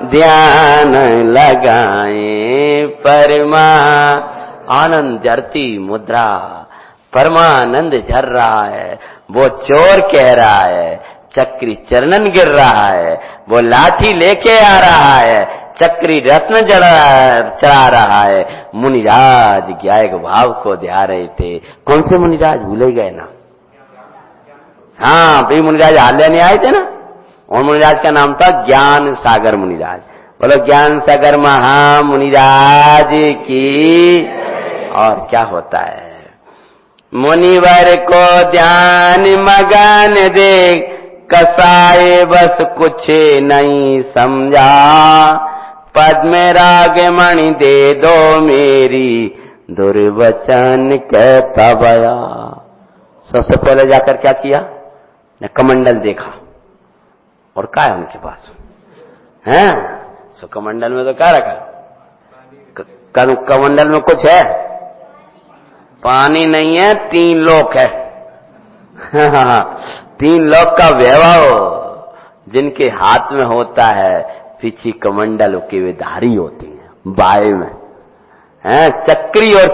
ध्यान लगाए। परमा आनंद जरती मुद्रा, परमानंद झर रहा है, वो चोर कह रहा है, चक्री चरणन गिर रहा है, वो लाठी लेके आ रहा है, चक्री रत्न चढ़ा रहा है। मुनिराज ज्ञायक भाव को ध्या रहे थे। कौन से मुनिराज भूले गए ना? हाँ भाई मुनिराज हाल लेने आए थे ना, और मुनिराज का नाम था ज्ञान सागर मुनिराज। बोलो ज्ञान सागर महा मुनिराज की। और क्या होता है, मुनिवर को ध्यान मगन देख कसाए बस कुछ नहीं समझा। पद में राग मणि दे दो मेरी दुर्वचन कहता भया। सबसे पहले जाकर क्या किया, ने कमंडल देखा, और क्या है उनके पास है? सो कमंडल में तो क्या रखा, कमंडल में कुछ है? पानी नहीं है, 3 लोक है। 3 लोक का वैभव जिनके हाथ में होता है, पीछे कमंडल के वे धारी होती हैं बाय में, हैं चक्री और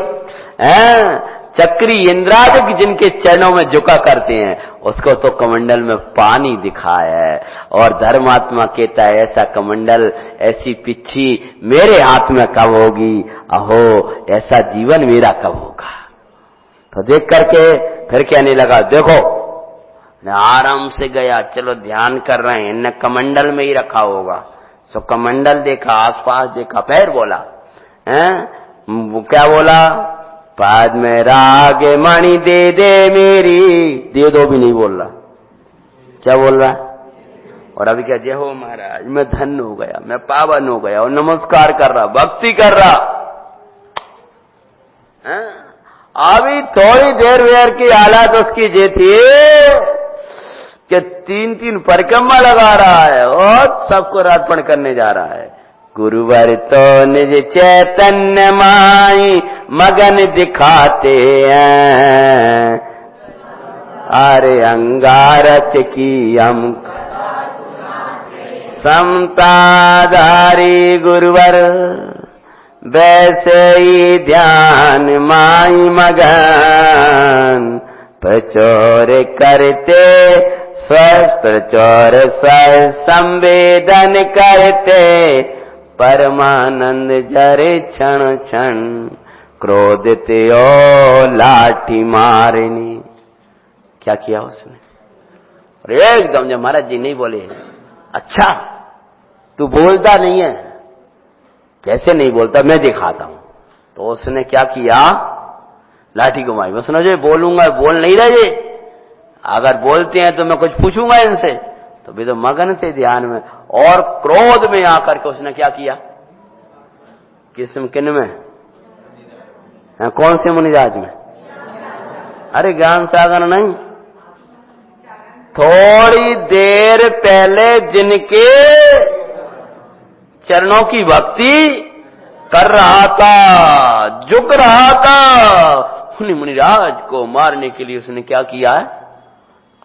चक्री इंद्राज जिनके चरणों में झुका करते हैं, उसको तो कमंडल में पानी दिखाया है। और धर्मात्मा कहता है ऐसा कमंडल, ऐसी पिच्छी मेरे हाथ में कब होगी, अहो ऐसा जीवन मेरा कब होगा। तो देख करके फिर कहने लगा, देखो आराम से गया, चलो ध्यान कर रहे हैं, इनने कमंडल में ही रखा होगा। सो कमंडल देखा, आसपास देखा, फिर बोला, वो क्या बोला, पाद में राग मणि दे दे मेरी, दे दो भी नहीं बोल रहा, क्या बोल रहा? और अभी क्या, जय हो महाराज, मैं धन्य हो गया, मैं पावन हो गया, और नमस्कार कर रहा, भक्ति कर रहा। अभी थोड़ी देर वेर की हालत उसकी जे थी, कि 3-3 परिक्रमा लगा रहा है और सबको अर्पण करने जा रहा है। गुरुवर तो निज चैतन्य माई मगन दिखाते हैं, अरे अंगारक की हम समताधारी गुरुवर, वैसे ही ध्यान माई मगन, प्रचोर करते प्रचोर स्व संवेदन करते, परमानंद जरे क्षण क्षण, क्रोधित ओ लाठी मारनी। क्या किया उसने? अरे एकदम जब महाराज जी नहीं बोले, अच्छा तू बोलता नहीं है, कैसे नहीं बोलता, मैं दिखाता हूं। तो उसने क्या किया? लाठी घुमाई। मैं सुना जो बोलूंगा, बोल नहीं रहे, अगर बोलते हैं तो मैं कुछ पूछूंगा इनसे। तो भी तो मगन थे ध्यान में, और क्रोध में आकर के उसने क्या किया? किन में? कौन से मुनिराज में? अरे ज्ञान सागर नहीं, थोड़ी देर पहले जिनके चरणों की भक्ति कर रहा था, झुक रहा था, उन्हीं मुनिराज को मारने के लिए उसने क्या किया है?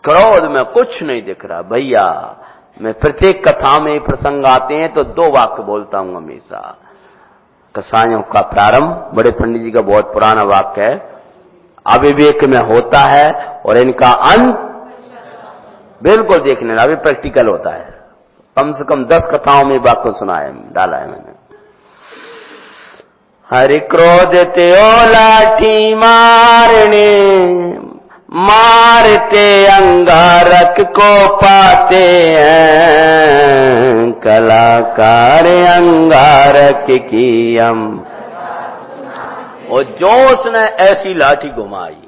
क्रोध में कुछ नहीं दिख रहा। भैया मैं प्रत्येक कथा में प्रसंग आते हैं तो 2 वाक्य बोलता हूं हमेशा। कसायों का प्रारंभ बड़े पंडित जी का बहुत पुराना वाक्य है, अविवेक में होता है और इनका अंत बिल्कुल देखने अभी प्रैक्टिकल होता है। कम से कम 10 कथाओं में वाक्य सुना है, डाला है मैंने। हरि क्रोध ते ओ लाठी मारने, मारते अंगारक को पाते हैं, कलाकार अंगारक की हम। और जोश ने ऐसी लाठी घुमाई,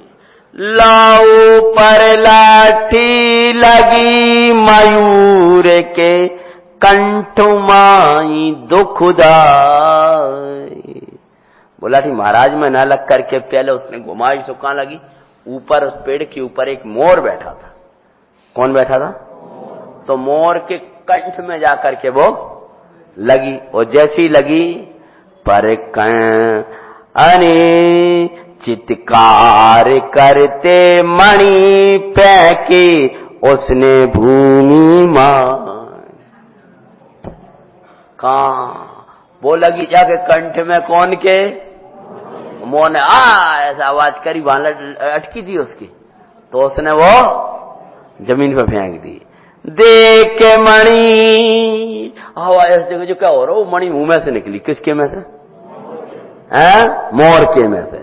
लाऊ पर लाठी लगी मयूर के कंठ माई दुखदाई। वो लाठी महाराज में न लग करके पहले उसने घुमाई, सो कहां लगी? ऊपर, उस पेड़ के ऊपर एक मोर बैठा था। कौन बैठा था? तो मोर के कंठ में जाकर के वो लगी, और जैसी लगी पर अरे चित्कार करते मणि फेंकी उसने भूमि मान। कहां? वो लगी जाके कंठ में, कौन के? मोह ने ऐसा आवाज करी, वहां अटकी थी उसकी, तो उसने वो जमीन पे फेंक दी। देख के मणि आवाज देखो जो क्या हो रहा, वो मणि मुंह में से निकली। किसके में से? मोर के में से।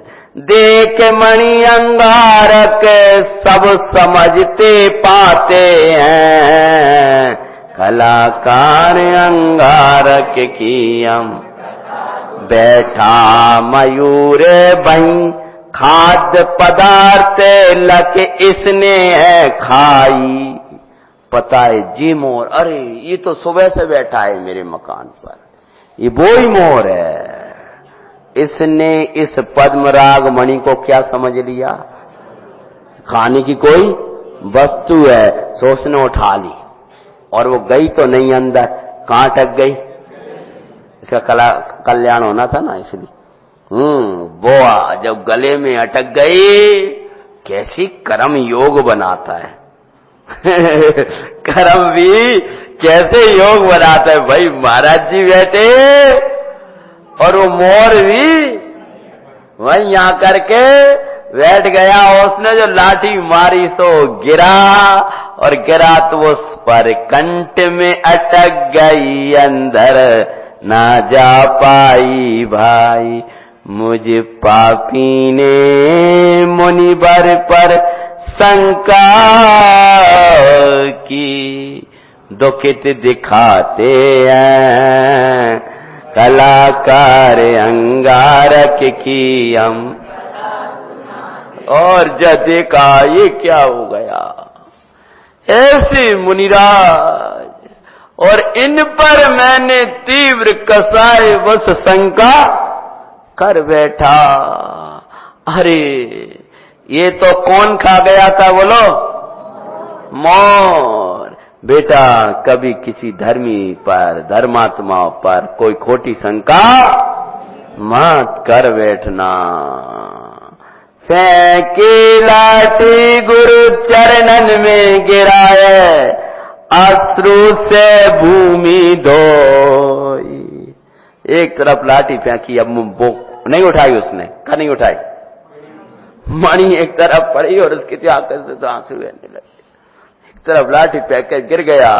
देख मणि अंगारक सब समझते पाते हैं, कलाकार अंगारक की हम। बैठा मयूर बही खाद्य पदार्थ लक इसने है खाई। पता है जी मोर, अरे ये तो सुबह से बैठा है मेरे मकान पर, ये वो ही मोर है। इसने इस पद्मराग मणि को क्या समझ लिया? खाने की कोई वस्तु है। सो उसने उठा ली, और वो गई तो नहीं अंदर, कहां अटक गई? इसका कल्याण होना था ना, इसलिए वो जब गले में अटक गई, कैसी कर्म योग बनाता है। कर्म भी कैसे योग बनाता है भाई। महाराज जी बैठे और वो मोर भी वहीं आकर के बैठ गया। उसने जो लाठी मारी सो गिरा, और गिरा तो वो उस पर कंठ में अटक गई, अंदर ना जा पाई भाई। मुझ पापी ने मुनिवर पर शंका की, दुखित दिखाते हैं कलाकार अंगारक की हम। और जब देखा ये क्या हो गया, ऐसे मुनिराज, और इन पर मैंने तीव्र कसाय बस शंका कर बैठा। अरे ये तो कौन खा गया था बोलो? मोर। बेटा कभी किसी धर्मी पर, धर्मात्मा पर कोई खोटी शंका मत कर बैठना। फेंकी लाठी गुरु चरणन में गिराए, अश्रु से भूमि धोई। एक तरफ लाठी फेंकी, अब वो नहीं उठाई उसने, क्या नहीं उठाई, मणि एक तरफ पड़ी और उसकी आंखों से तो आंसू बहने लगे। एक तरफ लाठी फेंक कर गिर गया।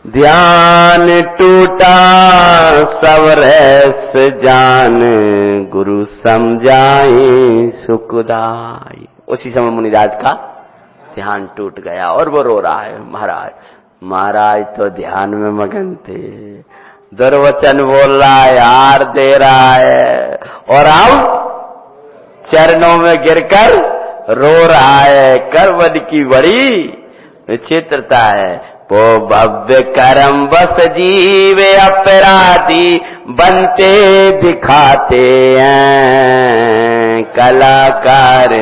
ध्यान टूटा सब रस जान, गुरु समझाई सुखदाई। उसी समय मुनिराज का ध्यान टूट गया और वो रो रहा है। महाराज महाराज तो ध्यान में मगन थे, दुर्वचन बोल रहा है, हार दे रहा है, और अब चरणों में गिरकर रो रहा है। कर्मद की बड़ी विचित्रता है। वो भव्य कर्म बस जीवे अपराधी बनते दिखाते हैं कलाकार,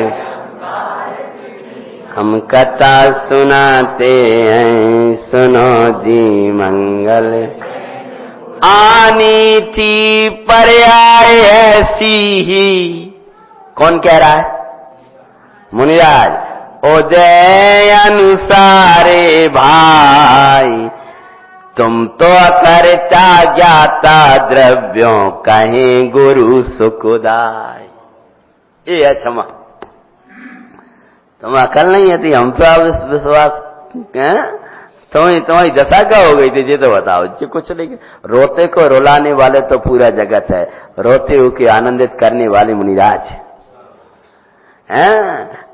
हम कथा सुनाते हैं सुनो जी मंगल। आनी थी पर्याय ऐसी ही, कौन कह रहा है, मुनिराज। उदय अनुसारे भाई, तुम तो करता ज्ञाता द्रव्यों कहीं गुरु सुखदाई। ये है क्षमा, तुम अकल नहीं आती, हम पे विश्वास तुम्हारी दशा क्या हो गई थी ये तो बताओ जी। कुछ नहीं, रोते को रुलाने वाले तो पूरा जगत है, रोते हुए आनंदित करने वाले मुनिराज हैं।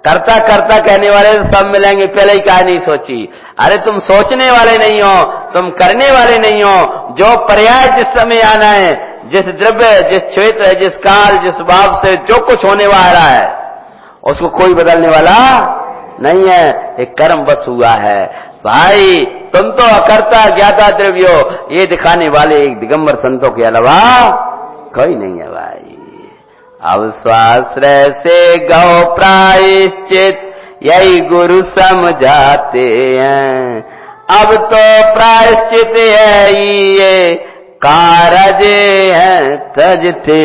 करता करता कहने वाले सब मिलेंगे, पहले ही क्या नहीं सोची। अरे तुम सोचने वाले नहीं हो, तुम करने वाले नहीं हो। जो पर्याय जिस समय आना है, जिस द्रव्य, जिस क्षेत्र, जिस काल, जिस भाव से जो कुछ होने वाला है, उसको कोई बदलने वाला नहीं है। एक कर्म बस हुआ है भाई। तुम तो अकर्ता ज्ञाता द्रव्यो, ये दिखाने वाले एक दिगंबर संतों के अलावा कोई नहीं है भाई। अब स्वाश्रय से गौ प्रायश्चित, यही गुरु समझाते हैं। अब तो प्रायश्चित है ये कारज है तजते।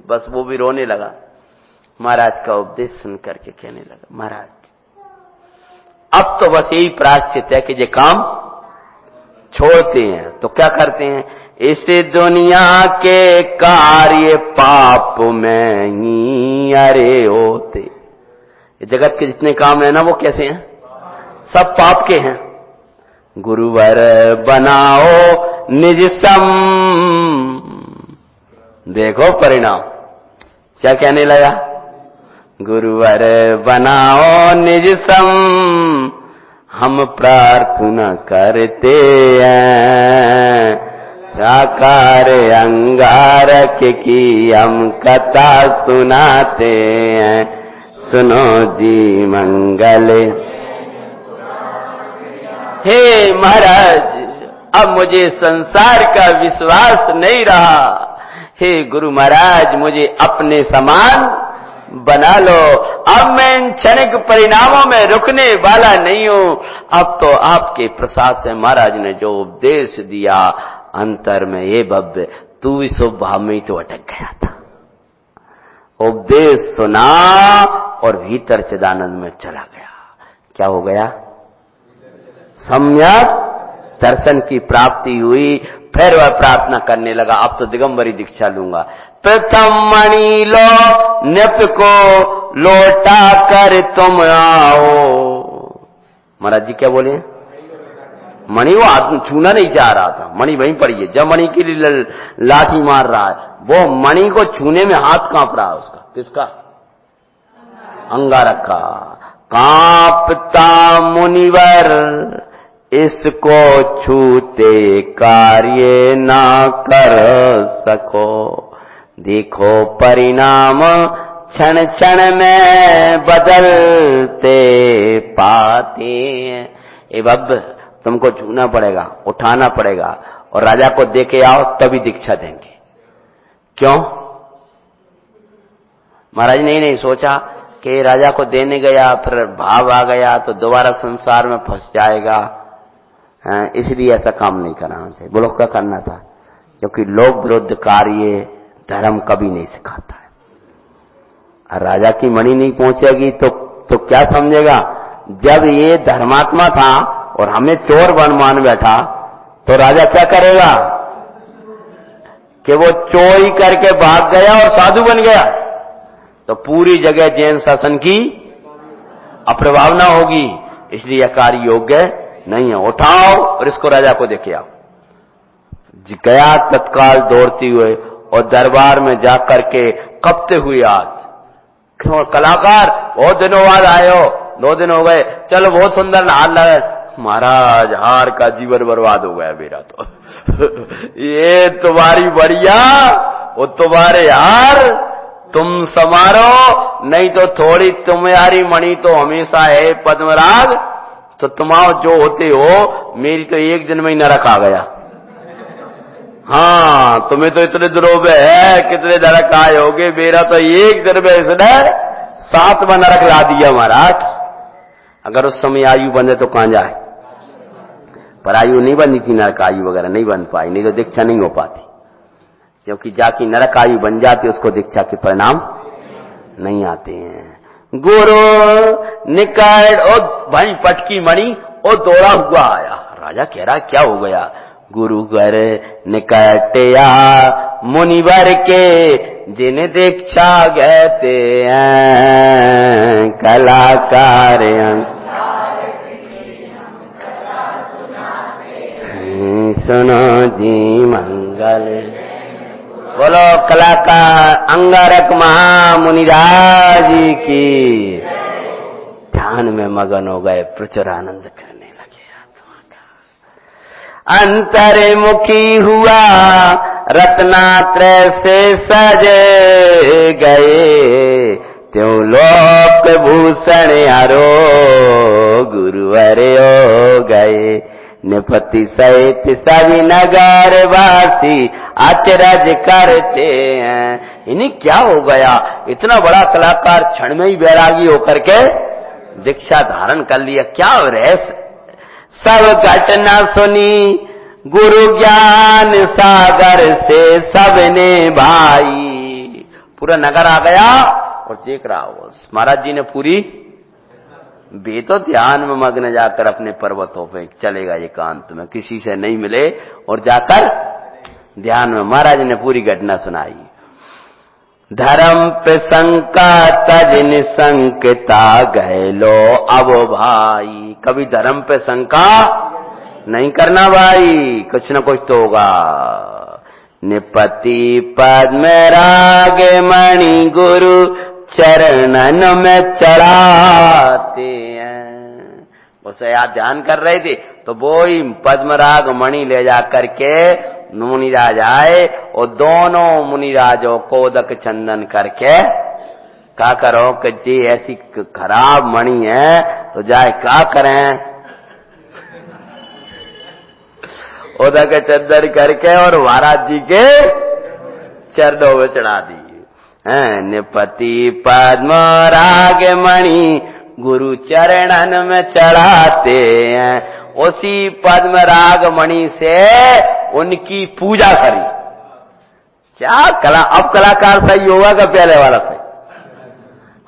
बस वो भी रोने लगा, महाराज का उपदेश सुन करके कहने लगा, महाराज अब तो बस यही प्रायश्चित है कि ये काम छोड़ते हैं। तो क्या करते हैं, इस दुनिया के कार्य पाप में ही अरे होते। ये जगत के जितने काम है ना, वो कैसे हैं, सब पाप के हैं। गुरुवर बनाओ निज सम, देखो परिणाम क्या कहने लगा, गुरुवर बनाओ निज सम, हम प्रार्थना करते हैं साकार अंगारक की, हम कथा सुनाते हैं सुनो जी मंगल। हे महाराज अब मुझे संसार का विश्वास नहीं रहा। हे गुरु महाराज मुझे अपने समान बना लो। अब मैं इन क्षणिक परिणामों में रुकने वाला नहीं हूं। अब तो आपके प्रसाद से महाराज ने जो उपदेश दिया अंतर में, ये भव्य तू भी शुभ भाव में ही तो अटक गया था। उपदेश सुना और भीतर चिदानंद में चला गया। क्या हो गया, सम्यक दर्शन की प्राप्ति हुई। फिर वह प्रार्थना करने लगा, अब तो दिगंबरी दीक्षा लूंगा। प्रथम मणि लो नृप को लौटा कर तुम आओ। महाराज जी क्या बोले, मणि वो आदमी छूना नहीं चाह रहा था, मणि वहीं पड़ी है। जब मणि के लिए लाठी मार रहा है, वो मणि को छूने में हाथ कांप रहा है उसका। किसका, अंगारक का। कांपता मुनिवर इसको छूते कार्य ना कर सको, देखो परिणाम क्षण क्षण में बदलते पाते हैं। ए बब तुमको छूना पड़ेगा, उठाना पड़ेगा और राजा को दे के आओ तभी दीक्षा देंगे। क्यों महाराज, नहीं सोचा कि राजा को देने गया, फिर भाव आ गया तो दोबारा संसार में फंस जाएगा, इसलिए ऐसा काम नहीं कराना चाहिए। बोलो क्या करना था? क्योंकि लोक विरुद्ध कार्य धर्म कभी नहीं सिखाता है। और राजा की मणि नहीं पहुंचेगी तो क्या समझेगा? जब ये धर्मात्मा था और हमें चोर मान बैठा, तो राजा क्या करेगा कि वो चोरी करके भाग गया और साधु बन गया, तो पूरी जगह जैन शासन की अप्रभावना होगी। इसलिए कार्य योग्य नहीं है। उठाओ और इसको राजा को देखे आओ। गया तत्काल दौड़ती हुए और दरबार में जाकर के कपते हुए आज, क्यों कलाकार बहुत दिनों बाद आए हो, 2 दिन हो गए, चलो बहुत सुंदर हाल लगे। महाराज हार का जीवन बर्बाद हो गया मेरा तो ये तुम्हारी बढ़िया, वो तुम्हारे हार, तुम समारो, नहीं तो थोड़ी तुम्हारी मणि तो हमेशा है पद्मराग, तो तुम जो होते हो, मेरी तो एक दिन में ही नरक आ गया। हाँ, तुम्हें तो इतने दिनों में है, कितने नरक आए होगे, मेरा तो एक दिन में इसने 7वां नरक ला दिया महाराज। अगर उस समय आयु बंधे तो कहां जाए? पर आयु नहीं बनी थी, नरक आयु वगैरह नहीं बन पाई, नहीं तो दीक्षा नहीं हो पाती। क्योंकि जाकी नरक आयु बन जाती उसको दीक्षा के परिणाम नहीं आते हैं। गुरु निकट ओ भाई पटकी मणि, ओ दौड़ा हुआ आया। राजा कह रहा क्या हो गया? गुरु घर निकटया मुनिवर के, जिन दीक्षा कहते हैं कलाकार। सुनो जी मंगल, बोलो कलाकार अंगारक महामुनिराज की। ध्यान में मगन हो गए, प्रचुर आनंद करने लगे आत्मा का। अंतर्मुखी हुआ रत्नात्रय से सजे गए, त्यों लोक भूषण हरो गुरुवर हो गए। निपति सहित सभी नगर वासी आचरज करते हैं। इन्हें क्या हो गया? इतना बड़ा कलाकार क्षण में ही वैरागी होकर के दीक्षा धारण कर लिया। क्या रहस्य? सब घटना सुनी गुरु ज्ञान सागर से सबने भाई। पूरा नगर आ गया और देख रहा हो महाराज जी ने पूरी वे तो ध्यान में मग्न जाकर अपने पर्वतों पे चलेगा एकांत में, किसी से नहीं मिले और जाकर ध्यान में महाराज ने पूरी घटना सुनाई। धर्म पे शंका तज निशंकता गए लो अब भाई। कभी धर्म पे शंका नहीं करना भाई, कुछ न कुछ तो होगा। निपति पद्म राग मणि गुरु चरणन में चढ़ाते हैं। उसे याद ध्यान कर रहे थे तो वो ही पद्मराग मणि ले जा करके मुनिराज आए और दोनों मुनिराजों को उदक चंदन करके क्या करो कि जी ऐसी खराब मणि है तो जाए क्या करें, उदक चंदन करके और महाराज जी के चरणों में चढ़ा दी। निपति पद्म राग मणि गुरु चरणन में चढ़ाते हैं। उसी पद्म राग मणि से उनकी पूजा करी। क्या कला, अब कलाकार सही होगा का पहले वाला सही?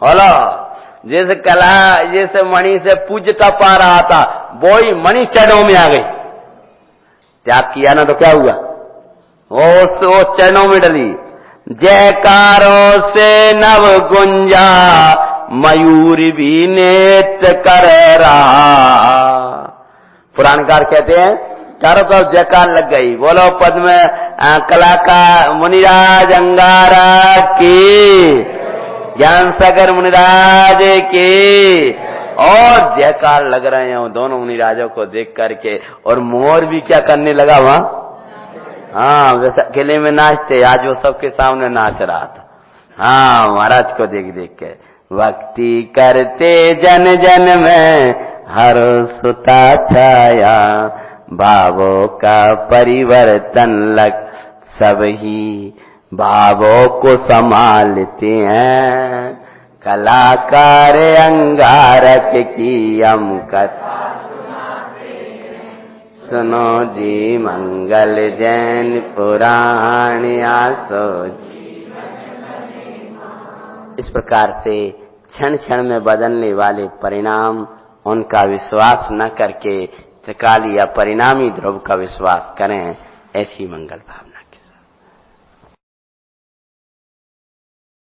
बोलो, जैसे कला जैसे मणि से पूजता पा रहा था वो ही मणि चरणों में आ गई। त्याग किया ना तो क्या हुआ? वो चरणों में डली। जयकारों से नव गुंजा मयूर भी नेत्र कर रहा। पुराणकार कहते हैं चारों तरफ जयकार लग गई। बोलो पद्म कलाकार मुनिराज अंगारा की, ज्ञान सागर मुनिराज की। और जयकार लग रहे हैं दोनों मुनिराजों को देख करके। और मोर भी क्या करने लगा वहां? हाँ, वैसे अकेले में नाचते, आज वो सबके सामने नाच रहा था। हाँ, महाराज को देख देख के भक्ति करते जन जन में हर सुता छाया। भावों का परिवर्तन लग सब ही भावों को संभालते हैं। कलाकार अंगारक की हम कथा सुनो जी मंगल जैन पुराण आसो। इस प्रकार से क्षण क्षण में बदलने वाले परिणाम, उनका विश्वास न करके त्रिकालीय परिणामी ध्रुव का विश्वास करें, ऐसी मंगल भावना।